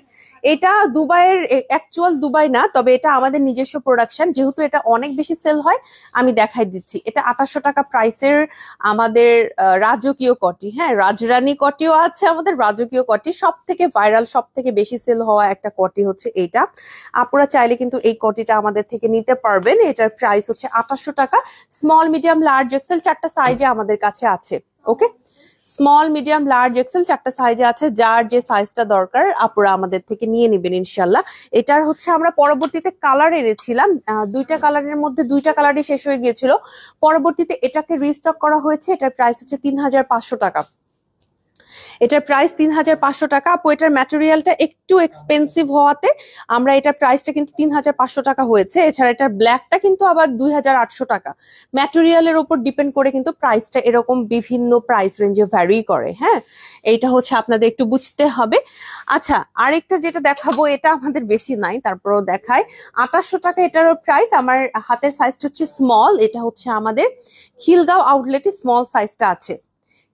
এটা দুবাইয়ের, অ্যাকচুয়াল দুবাই না, তবে এটা আমাদের নিজস্ব প্রোডাকশন, যেহেতু এটা অনেক বেশি সেল হয় আমি দেখাই দিচ্ছি। এটা 2800 টাকা প্রাইসের আমাদের রাজকীয় কটি। হ্যাঁ রাজরানী কটিও আছে আমাদের, রাজকীয় কটি সব থেকে ভাইরাল, সব থেকে বেশি সেল হওয়া একটা কটি হচ্ছে এইটা। আপনারা চাইলে কিন্তু এই কটিটা আমাদের থেকে নিতে পারবেন, এটার প্রাইস হচ্ছে 2800 টাকা। স্মল মিডিয়াম লার্জ এক্সেল চারটা সাইজে আমাদের কাছে আছে। ওকে, স্মল মিডিয়াম লার্জ এক্সেল চারটা সাইজে আছে, যার যে সাইজটা দরকার আপনারা আমাদের থেকে নিয়ে নেবেন ইনশাল্লাহ। এটার হচ্ছে আমরা পরবর্তীতে কালার এনেছিলাম, দুইটা কালারের মধ্যে দুইটা কালারই শেষ হয়ে গিয়েছিল, পরবর্তীতে এটাকে রিস্টক করা হয়েছে। এটার প্রাইস হচ্ছে 3500 টাকা, এটার প্রাইস 3500 টাকা। আপু এটার ম্যাটেরিয়ালটা একটু এক্সপেন্সিভ হওয়াতে আমরা এটার প্রাইসটা কিন্তু 3500 টাকা হয়েছে। এছাড়া এটার ব্ল্যাকটা কিন্তু আবার 2800 টাকা, ম্যাটেরিয়ালের উপর ডিপেন্ড করে কিন্তু প্রাইসটা এরকম বিভিন্ন প্রাইস রেঞ্জে ভ্যারি করে। হ্যাঁ এইটা হচ্ছে আপনাদের একটু বুঝতে হবে। আচ্ছা আরেকটা যেটা দেখাবো, এটা আমাদের বেশি নাই তারপরেও দেখায়, 2800 টাকা এটারও প্রাইস। আমার হাতের সাইজটা হচ্ছে স্মল, এটা হচ্ছে আমাদের খিলগাঁও আউটলেটে স্মল সাইজটা আছে।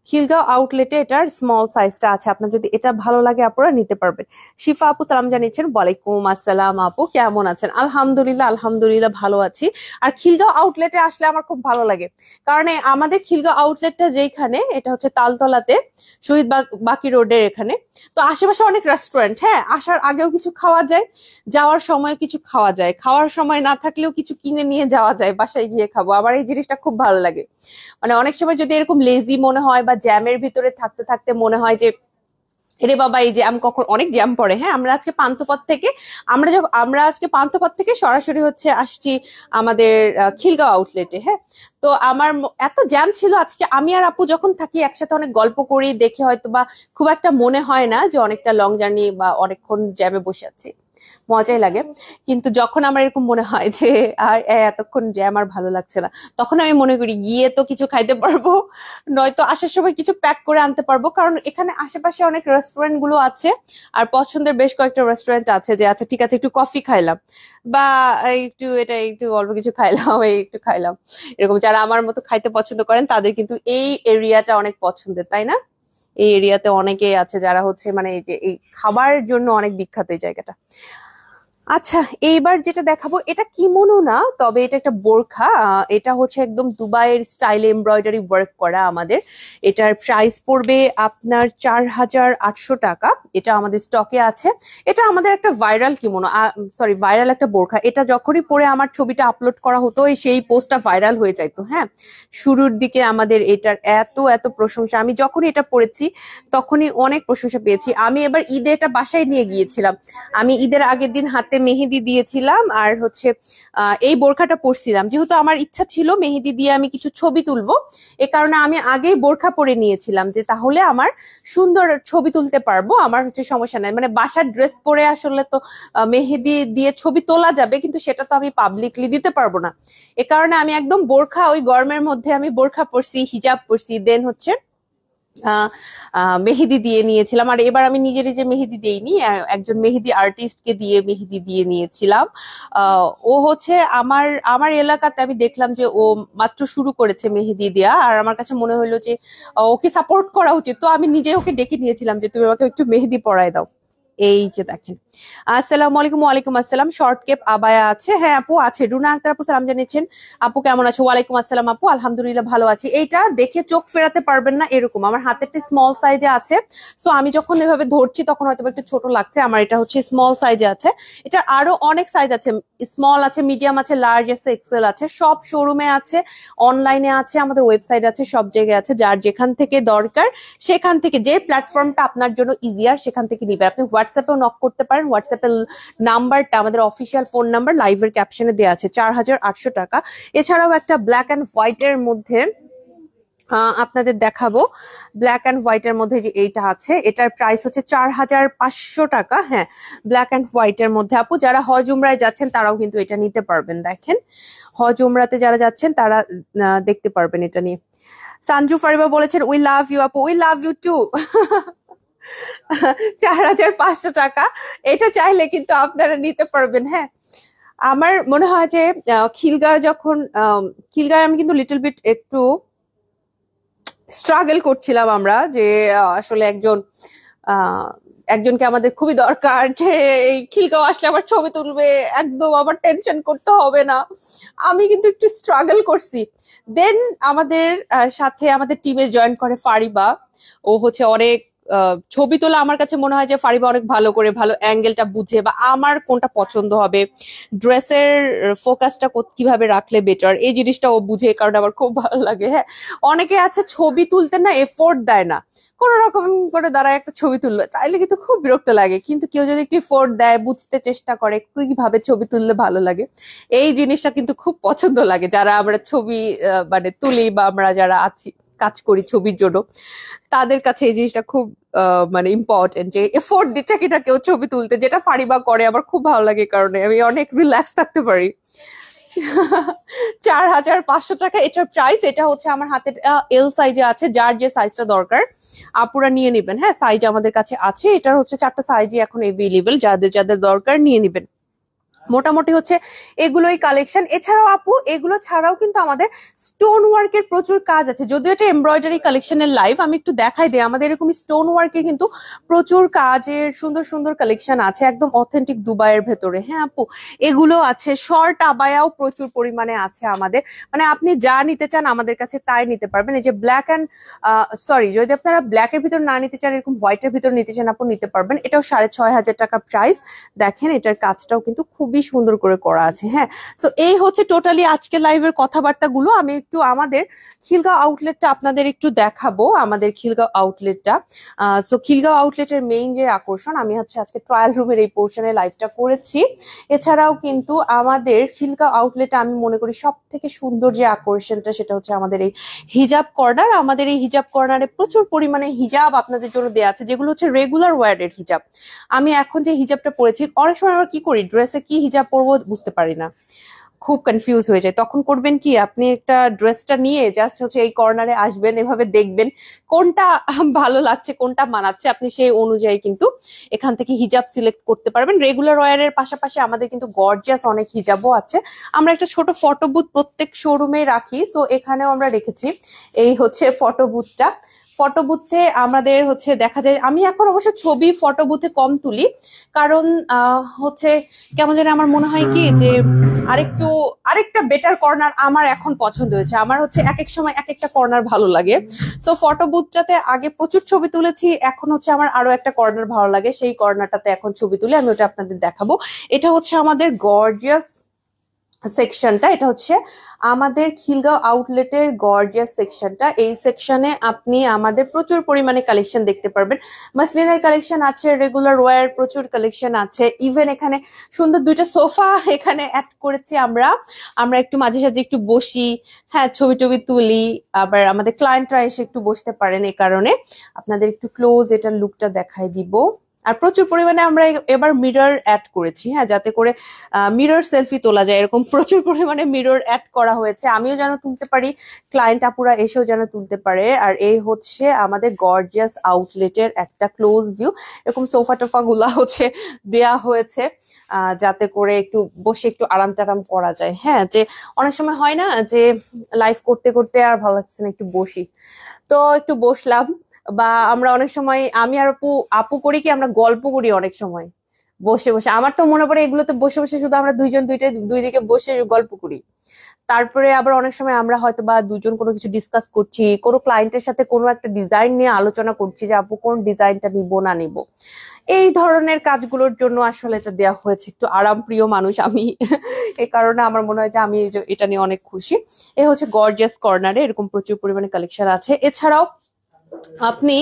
খিলগাঁও আউটলেটে এটার স্মল সাইজটা আছে, আপনার যদি এটা ভালো লাগে আপনারা নিতে পারবেন। শিফা আপু সালাম জানিয়েছেন, ওয়ালাইকুম আসসালাম আপু, কেমন আছেন? আলহামদুলিল্লাহ আলহামদুলিল্লাহ ভালো আছি। আর খিলগাঁও আউটলেটে আসলে আমার খুব ভালো লাগে, কারণ আমাদের খিলগাঁও আউটলেটটা যেখানে, এটা হচ্ছে তালতলাতে, শহীদ বাকি রোডের এখানে। তো আশেপাশে অনেক রেস্টুরেন্ট, হ্যাঁ, আসার আগেও কিছু খাওয়া যায়, যাওয়ার সময় কিছু খাওয়া যায়, খাওয়ার সময় না থাকলেও কিছু কিনে নিয়ে যাওয়া যায়, বাসায় গিয়ে খাবো। আমার এই জিনিসটা খুব ভালো লাগে। মানে অনেক সময় যদি এরকম লেজি মনে হয় বা জ্যামের ভিতরে থাকতে থাকতে মনে হয় যে রে বাবা এই জ্যাম কখন, অনেক জ্যাম পড়ে, হ্যাঁ, আমরা আজকে পান্থপথ থেকে সরাসরি হচ্ছে আসছি আমাদের খিলগাঁও আউটলেটে, হ্যাঁ। তো আমার এত জ্যাম ছিল আজকে, আমি আর আপু যখন থাকি একসাথে অনেক গল্প করি দেখে হয়তো বা খুব একটা মনে হয় না যে অনেকটা লং জার্নি বা অনেকক্ষণ জ্যামে বসে আছি, মজাই লাগে। কিন্তু যখন আমার এরকম মনে হয় যে আর এতক্ষণ জ্যাম আর ভালো লাগছে না, তখন আমি মনে করি গিয়ে তো কিছু খাইতে পারবো, নয়তো আসার সময় কিছু প্যাক করে আনতে পারবো, কারণ এখানে আশেপাশে অনেক রেস্টুরেন্ট গুলো আছে। আর পছন্দের বেশ কয়েকটা রেস্টুরেন্ট আছে যে আচ্ছা ঠিক আছে একটু কফি খাইলাম বা একটু অল্প কিছু খাইলাম, এই একটু খাইলাম, এরকম যারা আমার মতো খাইতে পছন্দ করেন তাদের কিন্তু এই এরিয়াটা অনেক পছন্দের, তাই না? এই এরিয়াতে অনেকেই আছে যারা হচ্ছে মানে এই যে এই খাবার জন্য অনেক বিখ্যাত এই জায়গাটা। আচ্ছা, এইবার যেটা দেখাবো এটা কিমোনো না, তবে এটা একটা বোরখা। এটা হচ্ছে একদম দুবাইয়ের স্টাইলে এমব্রয়ডারি ওয়ার্ক করা আমাদের। এটার প্রাইস পড়বে আপনার 4800 টাকা। এটা আমাদের স্টকে আছে। এটা আমাদের একটা ভাইরাল কিমোনো, সরি ভাইরাল একটা বোরখা। এটা যখনই পরে আমার ছবিটা আপলোড করা হতো সেই পোস্টটা ভাইরাল হয়ে যাইতো, হ্যাঁ। শুরুর দিকে আমাদের এটার এত এত প্রশংসা, আমি যখনই এটা পরেছি তখনই অনেক প্রশংসা পেয়েছি। আমি এবার ঈদে এটা বাসায় নিয়ে গিয়েছিলাম, আমি ঈদের আগের দিন হাতে মেহেদি দিয়েছিলাম আর হচ্ছে এই বোরখাটা পরছিলাম, যেহেতু আমার ইচ্ছা ছিল মেহেদি দিয়ে আমি কিছু ছবি তুলবো, এ কারণে আমি আগেই বোরখা পরে নিয়েছিলাম যে তাহলে আমার সুন্দর ছবি তুলতে পারবো, আমার হচ্ছে সমস্যা নাই। মানে বাসার ড্রেস পরে আসলে তো মেহেদি দিয়ে ছবি তোলা যাবে, কিন্তু সেটা তো আমি পাবলিকলি দিতে পারবো না। এ কারণে আমি একদম বোরখা, ওই গরমের মধ্যে আমি বোরখা পরছি, হিজাব পরছি, দেন হচ্ছে মেহেদি দিয়ে নিয়েছিলাম। আর এবার আমি নিজে নিজে মেহেদি দেইনি, একজন মেহেদি আর্টিস্টকে দিয়ে মেহেদি দিয়ে নিয়েছিলাম। ও হচ্ছে আমার আমার এলাকাতে আমি দেখলাম যে ও মাত্র শুরু করেছে মেহেদি দেয়া, আর আমার কাছে মনে হলো যে ওকে সাপোর্ট করা উচিত, তো আমি নিজে ওকে ডেকে নিয়েছিলাম যে তুমি আমাকে একটু মেহেদি পরায় দাও। এই যে দেখেন, আসসালামু আলাইকুম। ওয়ালাইকুম আসসালাম। শর্ট কেপ আবায়া আছে, হ্যাঁ আপু আছে। রুনা আক্তার আপু সালাম জানিয়েছেন, আপু কেমন আছো? ওয়ালাইকুম আসসালাম আপু, আলহামদুলিল্লাহ ভালো আছি। এইটা দেখে চোখ ফেরাতে পারবেন না এরকম, আমার হাতেরটা স্মল সাইজে আছে, সো আমি যখন এভাবে ধরছি তখন হয়তো একটু ছোট লাগছে, আমার এটা হচ্ছে স্মল সাইজে আছে। এটা আরো অনেক সাইজ আছে, স্মল আছে, মিডিয়াম আছে, লার্জ আছে, এক্সেল আছে, সব শোরুমে আছে, অনলাইনে আছে, আমাদের ওয়েবসাইট আছে, সব জায়গায় আছে। যার যেখান থেকে দরকার সেখান থেকে, যে প্ল্যাটফর্মটা আপনার জন্য ইজিয়ার সেখান থেকে নিবে। আপনি হোয়াটসঅ্যাপেও নক করতে পারেন, হোয়াটসঅ্যাপের নাম্বারটা আমাদের অফিসিয়াল ফোন নাম্বার লাইভের ক্যাপশনে দেওয়া আছে। 4800 টাকা। এছাড়াও একটা ব্ল্যাক অ্যান্ড হোয়াইটের মধ্যে আপনাদের দেখাবো, ব্ল্যাক অ্যান্ড হোয়াইটের মধ্যে যে এইটা আছে, এটার প্রাইস হচ্ছে 4500 টাকা। হ্যাঁ, ব্ল্যাক অ্যান্ড হোয়াইটের মধ্যে। আপু যারা হজ উমরায় যাচ্ছেন তারাও কিন্তু এটা নিতে পারবেন, দেখেন হজ উমরাতে যারা যাচ্ছেন তারা দেখতে পারবেন এটা নিয়ে। সানজু ফারিবা বলেছেন উই লাভ ইউ আপু, উই লাভ ইউ টু। 4500 টাকা, এটা চাইলে কিন্তু আপনারা নিতে পারবেন। হ্যাঁ, আমার মনে হয় যে খিলগাঁও আমি কিন্তু লিটল বিট একটু স্ট্রাগল করছিলাম আমরা, যে আসলে একজনকে আমাদের খুবই দরকার, যে এই খিলগাঁও আসলে আমার ছবি তুলবে, একদম আমার টেনশন করতে হবে না। আমি কিন্তু একটু স্ট্রাগল করছি। দেন আমাদের সাথে আমাদের টিমে জয়েন করে ফারিবা। ও হচ্ছে অনেক ছবি তোলা, আমার কাছে মনে হয় যে ফারিবা অনেক ভালো করে, ভালো অ্যাঙ্গেলটা বুঝে বা আমার কোনটা পছন্দ হবে, ড্রেসের ফোকাসটা কিভাবে রাখলে বেটার, এই জিনিসটা ও বুঝে, কারণ আমার খুব ভালো লাগে। হ্যাঁ, অনেকে আছে ছবি তুলতে না এফোর্ট দেয় না, কোন রকম করে দাঁড়ায় একটা ছবি তুললো, তাইলে কিন্তু খুব বিরক্ত লাগে। কিন্তু কেউ যদি একটু এফোর্ট দেয়, বুঝতে চেষ্টা করে কিভাবে ছবি তুললে ভালো লাগে, এই জিনিসটা কিন্তু খুব পছন্দ লাগে। যারা আমরা ছবি মানে তুলি বা আমরা যারা আছি কাজ করি ছবির জন্য, তাদের কাছে এই জিনিসটা খুব মানে ইম্পর্টেন্ট, যে এফোর্ট দিচ্ছে কিনা কেউ ছবি তুলতে, যেটা ফারিবা করে আমার খুব ভালো লাগে, কারণে আমি অনেক রিল্যাক্স থাকতে পারি। 4500 টাকা এটার প্রাইস। এটা হচ্ছে আমার হাতে এল সাইজে আছে, যার যে সাইজটা দরকার আপুরা নিয়ে নিবেন। হ্যাঁ, সাইজ আমাদের কাছে আছে, এটার হচ্ছে 4টা সাইজই এখন এভেলেবেল, যাদের যাদের দরকার নিয়ে নিবেন। মোটামুটি হচ্ছে এগুলোই কালেকশন। এছাড়াও আপু এগুলো ছাড়াও কিন্তু আমাদের স্টোন ওয়ার্কের প্রচুর কাজ আছে, যদিও এটা এমব্রয়ডারি কালেকশনের লাইভ, আমি একটু দেখাই দিই। আমাদের এরকম স্টোন ওয়ার্কের কিন্তু প্রচুর কাজের সুন্দর সুন্দর কালেকশন আছে, একদম অথেন্টিক দুবাইয়ের ভেতরে। হ্যাঁ আপু, এগুলো আছে, শর্ট আবায়াও প্রচুর পরিমাণে আছে আমাদের, মানে আপনি যা নিতে চান আমাদের কাছে তাই নিতে পারবেন। এই যে ব্ল্যাক অ্যান্ড সরি, যদি আপনারা ব্ল্যাকের ভিতর না নিতে চান, এরকম হোয়াইটের ভিতর নিতে চান আপু নিতে পারবেন। এটাও 6,500 টাকা প্রাইস। দেখেন এটার কাজটাও কিন্তু খুবই সুন্দর করে করা আছে। হ্যাঁ, সো এই হচ্ছে টোটালি আজকে লাইভের কথাবার্তা গুলো। আমি একটু আমাদের খিলগাঁও আউটলেটটা আপনাদের একটু দেখাবো, আমাদের খিলগাঁও আউটলেটটা। সো খিলগাঁও আউটলেটের মেইন যে আকর্ষণ, আমি হচ্ছে আজকে ট্রায়াল রুমের এই পোর্শনে লাইভটা করেছি। এছাড়াও কিন্তু আমাদের খিলগাঁও আউটলেটে আমি মনে করি সব থেকে সুন্দর যে আকর্ষণটা সেটা হচ্ছে আমাদের এই হিজাব কর্নার। আমাদের এই হিজাব কর্নারে প্রচুর পরিমাণে হিজাব আপনাদের জন্য দেওয়া আছে, যেগুলো হচ্ছে রেগুলার ওয়ার্ডের হিজাব। আমি এখন যে হিজাবটা পরেছি, অনেক সময় আমরা কি করি, ড্রেসে কি হিজাব পরবো বুঝতে পারি না, খুব কনফিউজ হয়ে যায়। তখন করবেন কি, আপনি একটা ড্রেসটা নিয়ে জাস্ট হচ্ছে এই কর্নারে আসবেন, এভাবে দেখবেন কোনটা ভালো লাগছে, কোনটা মানাচ্ছে, আপনি সেই অনুযায়ী কিন্তু এখান থেকে হিজাব সিলেক্ট করতে পারবেন। রেগুলার ওয়্যারের পাশাপাশি আমাদের কিন্তু গর্জিয়াস অনেক হিজাবও আছে। আমরা একটা ছোট ফটো বুথ প্রত্যেক শোরুমে রাখি, সো এখানেও আমরা রেখেছি। এই হচ্ছে ফটো বুথটা। ফটো বুথে আমাদের হচ্ছে দেখা যায়, আমি এখন অবশ্য ছবি ফটো বুথে কম তুলি, কারণ হচ্ছে কেমন যেন আমার মনে হয় কি যে আরেকটা বেটার কর্নার আমার এখন পছন্দ হয়েছে। আমার হচ্ছে এক এক সময় এক একটা কর্নার ভালো লাগে। সো ফটো বুথটাতে আগে প্রচুর ছবি তুলেছি, এখন হচ্ছে আমার আরো একটা কর্নার ভালো লাগে, সেই কর্নারটাতে এখন ছবি তুলে আমি ওটা আপনাদের দেখাবো। এটা হচ্ছে আমাদের গর্জিয়াস সেকশনটা, এটা হচ্ছে আমাদের খিলগাঁও আউটলেটের গর্জিয়াস সেকশনটা। এই সেকশনে আপনি আমাদের প্রচুর পরিমাণে কালেকশন দেখতে পারবেন। মাসলিনের কালেকশন আছে, রেগুলার ওয়্যার প্রচুর কালেকশন আছে। ইভেন এখানে সুন্দর দুইটা সোফা এখানে অ্যাড করেছি আমরা একটু মাঝে সাঝে একটু বসি, হ্যাঁ ছবি টবি তুলি, আবার আমাদের ক্লায়েন্টরা এসে একটু বসতে পারেন। এই কারণে আপনাদের একটু ক্লোজ এটার লুকটা দেখাই দিব। আর প্রচুর পরিমাণে আমরা এবার মিরর অ্যাড করেছি, হ্যাঁ, যাতে করে মিরর সেলফি তোলা যায়, এরকম প্রচুর পরিমাণে মিরর অ্যাড করা হয়েছে। আমিও যেন তুলতে পারি, ক্লায়েন্ট আপুরা এসেও যেন তুলতে পারে। আর এই হচ্ছে আমাদের গর্জিয়াস আউটলেটের একটা ক্লোজ ভিউ। এরকম সোফা টোফা গুলা হচ্ছে দেয়া হয়েছে যাতে করে একটু বসে একটু আরাম টারাম করা যায়। হ্যাঁ, যে অনেক সময় হয় না যে লাইভ করতে করতে আর ভালো লাগছে না, একটু বসি, তো একটু বসলাম। বা আমরা অনেক সময় আমি আর আপু করি কি, আমরা গল্প করি অনেক সময় বসে বসে। আমার তো মনে পড়ে এগুলোতে বসে বসে শুধু আমরা দুইজন দুই দিকে বসে গল্প করি। তারপরে আবার অনেক সময় আমরা হয়তো বা দুজন কোনো কিছু ডিসকাস করছি, কোনো ক্লায়েন্টের সাথে কোনো একটা ডিজাইন নিয়ে আলোচনা করছি যে আপু কোন ডিজাইনটা নিব না নিব। এই ধরনের কাজগুলোর জন্য আসলে এটা দেওয়া হয়েছে। একটু আরাম প্রিয় মানুষ আমি, এই কারণে আমার মনে হয় যে আমি এটা নিয়ে অনেক খুশি। এ হচ্ছে গর্জিয়াস কর্নারে এরকম প্রচুর পরিমাণে কালেকশন আছে। এছাড়াও আপনি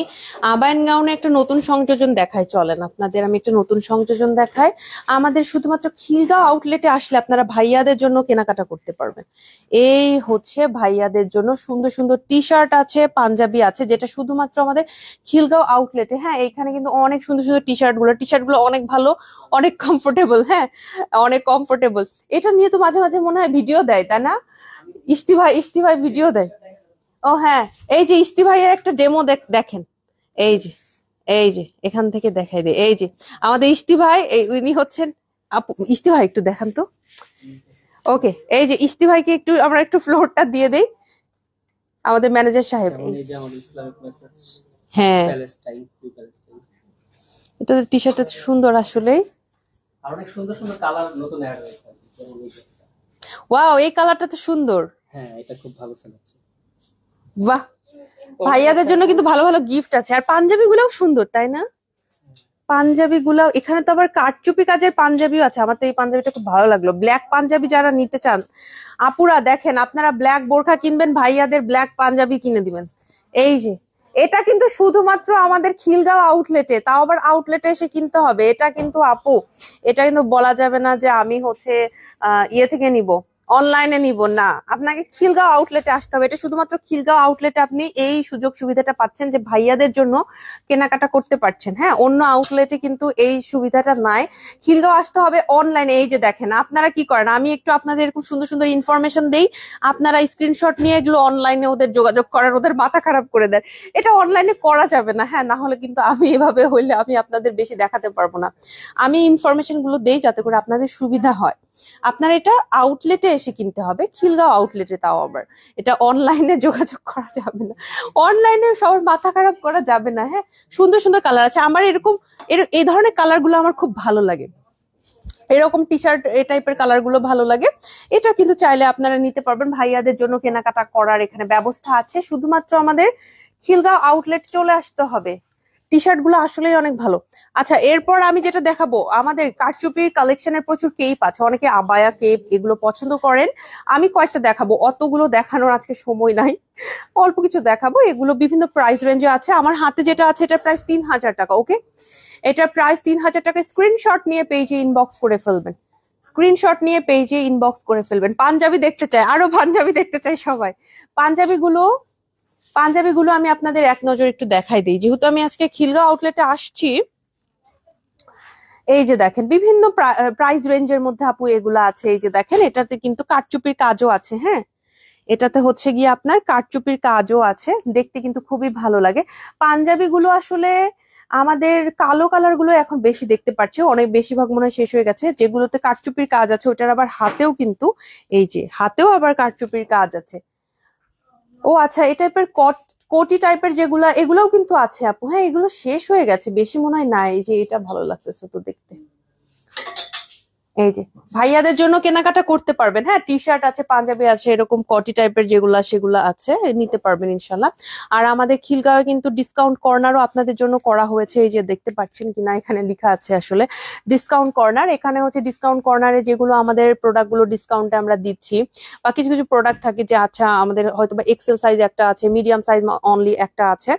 আবায়ন গাউনে একটা নতুন সংযোজন দেখায়, চলেন আপনাদের আমি একটা নতুন সংযোজন দেখাই। আমাদের শুধুমাত্র খিলগাঁও আউটলেটে আসলে আপনারা ভাইয়াদের জন্য কেনাকাটা করতে পারবেন। এই হচ্ছে ভাইয়াদের জন্য সুন্দর সুন্দর টি শার্ট আছে, পাঞ্জাবি আছে, যেটা শুধুমাত্র আমাদের খিলগাঁও আউটলেটে। হ্যাঁ, এখানে কিন্তু অনেক সুন্দর সুন্দর টি শার্ট গুলো অনেক ভালো, অনেক কমফোর্টেবল। হ্যাঁ, অনেক কমফোর্টেবল। এটা নিয়ে তো মাঝে মাঝে মনে হয় ভিডিও দেয়, তাই না? ইস্তি ভাই ভিডিও দেয়। ও হ্যাঁ, এই যে ইস্তি ভাইয়ের একটা ডেমো দেখেন, এই যে এখান থেকে দেখাই দে। এই যে আমাদের ইস্তি ভাই, উনি হচ্ছেন আপু। ইস্তি ভাই একটু দেখান তো। ওকে, এই যে ইস্তি ভাইকে একটু আমরা একটু ফ্লোরটা দিয়ে দেই, আমাদের ম্যানেজার সাহেব। হ্যাঁ, এটা টি শার্টটা সুন্দর আসলে, আর অনেক সুন্দর সুন্দর কালার নতুন অ্যাড হয়েছে। ওয়াও, এই কালারটা তো সুন্দর। হ্যাঁ, এটা খুব ভালো চলছে। বাহ, ভাইয়াদের জন্য কিন্তু ভালো ভালো গিফট আছে। আর পাঞ্জাবি গুলাও সুন্দর, তাই না? পাঞ্জাবি গুলাও এখানে তো আবার কারচুপি কাজের পাঞ্জাবিও আছে। আমার তো এই পাঞ্জাবিটা খুব ভালো লাগলো। ব্ল্যাক পাঞ্জাবি যারা নিতে চান আপুরা, দেখেন আপনারা ব্ল্যাক বোরখা কিনবেন, ভাইয়াদের ব্ল্যাক পাঞ্জাবি কিনে দিবেন। এই যে এটা কিন্তু শুধুমাত্র আমাদের খিলগাঁও আউটলেটে, তাও আবার আউটলেটে এসে কিনতে হবে। এটা কিন্তু আপু, এটা কিন্তু বলা যাবে না যে আমি হচ্ছে ইয়ে থেকে নিব, অনলাইনে নিব না, আপনাকে খিলগাঁও আউটলেটে আসতে হবে। এটা শুধুমাত্র খিলগাঁও আউটলেটে আপনি এই সুযোগ সুবিধাটা পাচ্ছেন যে ভাইয়াদের জন্য কেনাকাটা করতে পারছেন। হ্যাঁ, অন্য আউটলেটে কিন্তু এই সুবিধাটা নাই। খিলগাঁও আসতে হবে অনলাইনে। এই যে দেখেন, আপনারা কি করেন, আমি একটু আপনাদের এরকম সুন্দর সুন্দর ইনফরমেশন দেই, আপনারা স্ক্রিনশট নিয়ে এগুলো অনলাইনে ওদের যোগাযোগ করার, ওদের মাথা খারাপ করে দেন। এটা অনলাইনে করা যাবে না। হ্যাঁ, না হলে কিন্তু আমি এভাবে হইলে আমি আপনাদের বেশি দেখাতে পারবো না। আমি ইনফরমেশন গুলো দেই যাতে করে আপনাদের সুবিধা হয়। আপনার এটা আউটলেটে এসে কিনতে হবে, খিলগাঁও আউটলেটে, তাও আবার এটা অনলাইনে যোগাযোগ করা যাবে না। অনলাইনে সবার মাথা খারাপ করা যাবে না। হ্যাঁ, সুন্দর সুন্দর কালার আছে। আমার এরকম এই ধরনের কালার গুলো আমার খুব ভালো লাগে। এরকম টি শার্ট এই টাইপের কালার গুলো ভালো লাগে। এটা কিন্তু চাইলে আপনারা নিতে পারবেন, ভাইয়াদের জন্য কেনাকাটা করার এখানে ব্যবস্থা আছে। শুধুমাত্র আমাদের খিলগাঁও আউটলেট চলে আসতে হবে। টি শার্ট গুলো আসলেই অনেক ভালো। আচ্ছা, এরপর আমি যেটা দেখাবো, আমাদের কারচুপির কালেকশনের প্রচুর কেপ আছে, অনেকে আবায়া কেপ এগুলো পছন্দ করেন। আমি কয়েকটা দেখাবো, অতগুলো দেখানোর আজকে সময় নাই, অল্প কিছু দেখাবো। এগুলো বিভিন্ন প্রাইস রেঞ্জে আছে। আমার হাতে যেটা আছে এটা প্রাইস 3000 টাকা। ওকে, এটা প্রাইস 3000 টাকা। স্ক্রিনশট নিয়ে পেজে ইনবক্স করে ফেলবেন, স্ক্রিনশট নিয়ে পেজে ইনবক্স করে ফেলবেন। পাঞ্জাবি দেখতে চাই, আরো পাঞ্জাবি দেখতে চাই সবাই। পাঞ্জাবিগুলো আমি আপনাদের এক নজর একটু দেখাই দিই, যেহেতু আমি আজকে খিলগাঁও আউটলেটে আসছি। এই যে দেখেন, বিভিন্ন প্রাইস রেঞ্জের মধ্যে আপু এগুলো আছে। এই যে দেখেন, এটাতে কিন্তু কারচুপির কাজও আছে। হ্যাঁ, এটাতে হচ্ছে গিয়ে আপনার কারচুপির কাজও আছে, দেখতে কিন্তু খুবই ভালো লাগে। পাঞ্জাবিগুলো আসলে আমাদের কালো কালার গুলো এখন বেশি দেখতে পাচ্ছি, অনেক বেশিরভাগ মনে হয় শেষ হয়ে গেছে। যেগুলোতে কারচুপির কাজ আছে ওটার আবার হাতেও কিন্তু, এই যে হাতেও আবার কারচুপির কাজ আছে। ও আচ্ছা, এই টাইপের কোটি টাইপের যেগুলা, এগুলোও কিন্তু আছে আপু। হ্যাঁ, এগুলো শেষ হয়ে গেছে, বেশি মনে হয় নাই। এই যে এটা ভালো লাগতেছে তো দেখতে। এই যে ভাইয়াদের জন্য কেনাকাটা করতে পারবেন। হ্যাঁ, টি শার্ট আছে, পাঞ্জাবি আছে, এরকম কটি টাইপের যেগুলা সেগুলা আছে, নিতে পারবেন ইনশাল্লাহ। আর আমাদের খিলগাঁওয়ে কিন্তু ডিসকাউন্ট কর্নারও আপনাদের জন্য করা হয়েছে। এই যে দেখতে পাচ্ছেন কিনা, এখানে লেখা আছে আসলে ডিসকাউন্ট কর্নার। এখানে হচ্ছে ডিসকাউন্ট কর্নারে যেগুলো আমাদের প্রোডাক্ট গুলো ডিসকাউন্টে আমরা দিচ্ছি, বা কিছু কিছু প্রোডাক্ট থাকে যে আচ্ছা আমাদের হয়তো বা এক্সেল সাইজ একটা আছে, মিডিয়াম সাইজ অনলি একটা আছে,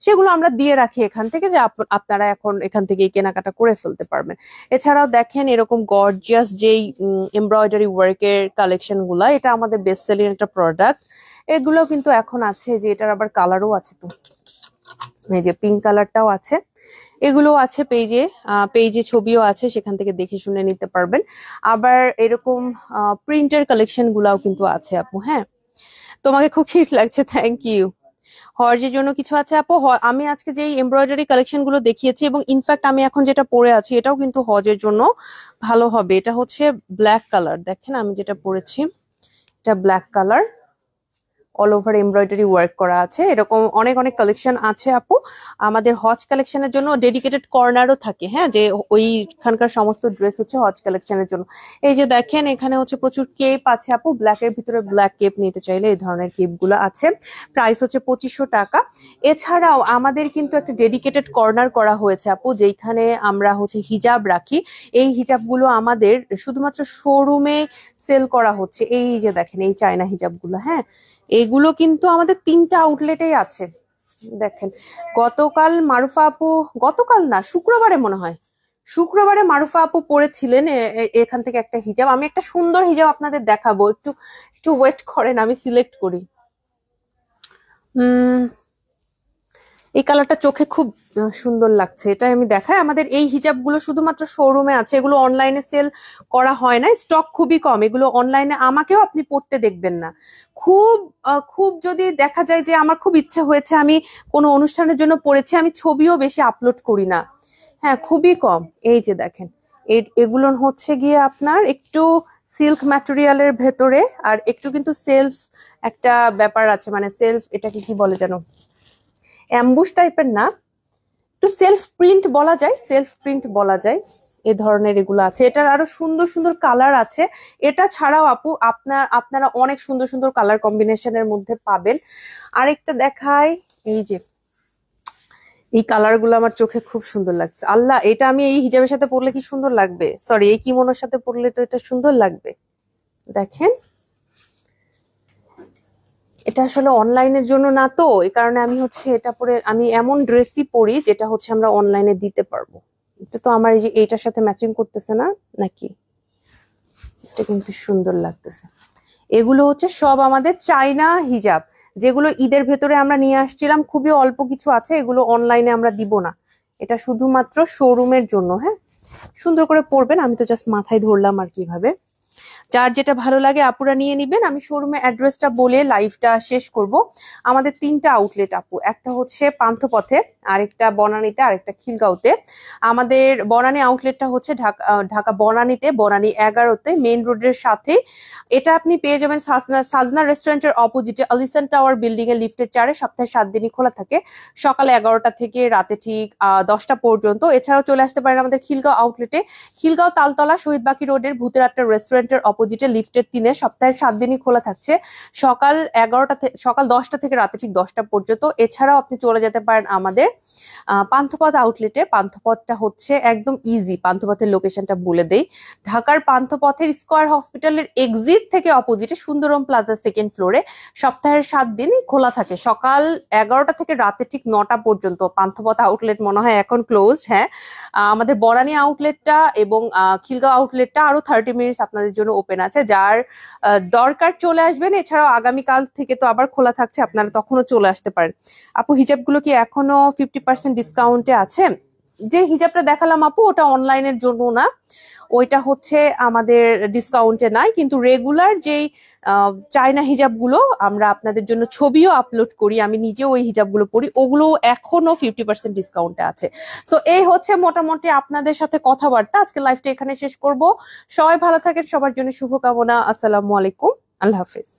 সেগুলো আমরা দিয়ে রাখি এখান থেকে, যে আপনারা এখন এখান থেকে কেনাকাটা করে ফেলতে পারবেন। এছাড়াও দেখেন এরকম গর্জিয়াস যেই এমব্রয়ডারি ওয়ার্কের কালেকশন গুলা, এটা আমাদের বেস্ট সেলিং একটা প্রোডাক্ট। এগুলো কিন্তু এখন আছে, যে এটার আবার কালারও আছে, তো এই যে পিঙ্ক কালারটাও আছে, এগুলো আছে পেজে ছবিও আছে, সেখান থেকে দেখে শুনে নিতে পারবেন। আবার এরকম প্রিন্টের কালেকশন গুলাও কিন্তু আছে আপু। হ্যাঁ, তোমাকে খুব কিউট লাগছে, থ্যাংক ইউ। হজের জন্য কিছু আছে আপু। আমি আজকে যে এমব্রয়ডারি কালেকশন গুলো দেখিয়েছি, এবং ইনফ্যাক্ট আমি এখন যেটা পরে আছি এটাও কিন্তু হজের জন্য ভালো হবে। এটা হচ্ছে ব্ল্যাক কালার, দেখেন আমি যেটা পরেছি এটা black colour, all over embroidery work করা আছে। এরকম অনেক অনেক কালেকশন আছে আপু। আমাদের হজ কালেকশনের জন্য ডেডিকেটেড কর্নারও থাকে। হ্যাঁ, যে ওইখানকার সমস্ত ড্রেস হচ্ছে হজ কালেকশনের জন্য। এই যে দেখেন, এখানে হচ্ছে প্রচুর কেপ আছে আপু। ব্ল্যাকের ভিতরে ব্ল্যাক কেপ নিতে চাইলে এই ধরনের কেপ গুলো আছে, প্রাইস হচ্ছে 2500 টাকা। এছাড়াও আমাদের কিন্তু একটা ডেডিকেটেড কর্নার করা হয়েছে আপু, যেখানে আমরা হচ্ছে হিজাব রাখি। এই হিজাবগুলো আমাদের শুধুমাত্র শোরুমে সেল করা হচ্ছে। এই যে দেখেন, এই চায়না হিজাবগুলো, হ্যাঁ, এগুলো কিন্তু আমাদের 3টা আউটলেটেই আছে। দেখেন, গতকাল না, শুক্রবারে মনে হয়, শুক্রবারে মারুফা আপু পরেছিলেন এখান থেকে একটা হিজাব। আমি একটা সুন্দর হিজাব আপনাদের দেখাবো, একটু একটু ওয়েট করেন, আমি সিলেক্ট করি। এই কালারটা চোখে খুব সুন্দর লাগছে, এটা আমি দেখাই। আমাদের এই হিজাবগুলো শুধুমাত্র শোরুমে আছে, এগুলো অনলাইনে সেল করা হয় না, স্টক খুবই কম। এগুলো অনলাইনে আমাকেও আপনি পড়তে দেখবেন না। খুব যদি দেখা যায় যে আমার খুব ইচ্ছা হয়েছে, আমি কোনো অনুষ্ঠানের জন্য পড়েছি, আমি ছবিও বেশি আপলোড করি না। হ্যাঁ, খুবই কম। এই যে দেখেন, এগুলো হচ্ছে গিয়ে আপনার একটু সিল্ক ম্যাটেরিয়ালের ভেতরে, আর একটু কিন্তু সেলফ একটা ব্যাপার আছে, মানে সেলফ, এটাকে কি বলে যেন, অ্যাম্বুশ টাইপের না, একটু সেলফ প্রিন্ট বলা যায়, সেলফ প্রিন্ট বলা যায়। এ ধরনের এগুলো আছে। এটার আরো সুন্দর সুন্দর কালার আছে। এটা ছাড়াও আপু আপনারা অনেক সুন্দর সুন্দর কালার কম্বিনেশনের মধ্যে পাবেন। আরেকটা দেখাই, এই যে এই কালার গুলো আমার চোখে খুব সুন্দর লাগছে। আল্লাহ, এটা আমি এই হিজাবের সাথে পরলে কি সুন্দর লাগবে, সরি এই কিমোনোর সাথে পরলে তো এটা সুন্দর লাগবে। দেখেন, এটা আসলে অনলাইনের জন্য না, তো এই কারণে আমি হচ্ছে এটা পরে, আমি এমন ড্রেসই পরি যেটা হচ্ছে আমরা অনলাইনে দিতে পারবো। এটা তো আমার এই যে এইটার সাথে ম্যাচিং করতেছে না নাকি, এটা কিন্তু সুন্দর লাগতেছে। এগুলো হচ্ছে সব আমাদের চায়না হিজাব, যেগুলো ঈদের ভেতরে আমরা নিয়ে আসছিলাম। খুবই অল্প কিছু আছে, এগুলো অনলাইনে আমরা দিব না, এটা শুধুমাত্র শোরুমের জন্য। হ্যাঁ, সুন্দর করে পরবেন, আমি তো জাস্ট মাথায় ধরলাম আর কিভাবে। যার যেটা ভালো লাগে আপুরা নিয়ে নিবেন। আমি শোরুমের অ্যাড্রেসটা বলে লাইভটা শেষ করব। আমাদের 3টা আউটলেট আপু, একটা হচ্ছে পান্থপথে, আরেকটা বনানীতে, আরেকটা খিলগাঁওতে। আমাদের বনানী আউটলেটটা হচ্ছে ঢাকা বনানীতে, বনানী 11তে, মেইন রোডের সাথে। এটা আপনি পেয়ে যাবেন সাজনা রেস্টুরেন্টের অপোজিটে আলিসান টাওয়ার বিল্ডিং এর লিফটের 4-এ। সপ্তাহে 7 দিনই খোলা থাকে, সকাল 11টা থেকে রাতে ঠিক 10টা পর্যন্ত। এছাড়াও চলে আসতে পারেন আমাদের খিলগাঁও আউটলেটে, খিলগাঁও তালতলা শহীদ বাকি রোডের ভূতের আট্টা রেস্টুরেন্টের অপোজিটে লিফটের 3-এ। সপ্তাহে 7 দিনই খোলা থাকছে, সকাল 10টা থেকে রাতে ঠিক 10টা পর্যন্ত। এছাড়াও আপনি চলে যেতে পারেন আমাদের পান্থপথ আউটলেটে। পান্থপথটা হচ্ছে একদম ইজি, পান্থপথের লোকেশনটা বলে দেই। ঢাকার পান্থপথের স্কয়ার হসপিটালের এক্সিট থেকে অপোজিটে সুন্দরম প্লাজা 2nd ফ্লোরে সপ্তাহের 7 দিনই খোলা থাকে, সকাল 11টা থেকে রাতে ঠিক 9টা পর্যন্ত। পান্থপথ আউটলেট মনে হয় এখন ক্লোজড। হ্যাঁ, আমাদের বনানী আউটলেটটা এবং খিলগাঁও আউটলেটটা আরো 30 মিনিটস আপনাদের জন্য ওপেন আছে, যার দরকার চলে আসবেন। এছাড়াও আগামীকাল থেকে তো আবার খোলা থাকছে, আপনারা তখনও চলে আসতে পারেন। আপু, হিজাবগুলো কি এখনো 50% ডিসকাউন্টে আছে? যে হিজাবটা দেখালাম আপু, ওটা অনলাইনের জন্য না, ওইটা হচ্ছে আমাদের ডিসকাউন্টে নাই। কিন্তু রেগুলার যেই চায়না হিজাবগুলো আমরা আপনাদের জন্য ছবিও আপলোড করি, আমি নিজেও ওই হিজাবগুলো পরি, ওগুলো এখনো 50% ডিসকাউন্টে আছে। সো এই হচ্ছে মোটামুটি আপনাদের সাথে কথাবার্তা। আজকে লাইভটা এখানে শেষ করব। সবাই ভালো থাকেন, সবার জন্য শুভকামনা। আসসালামু আলাইকুম, আল্লাহ হাফেজ।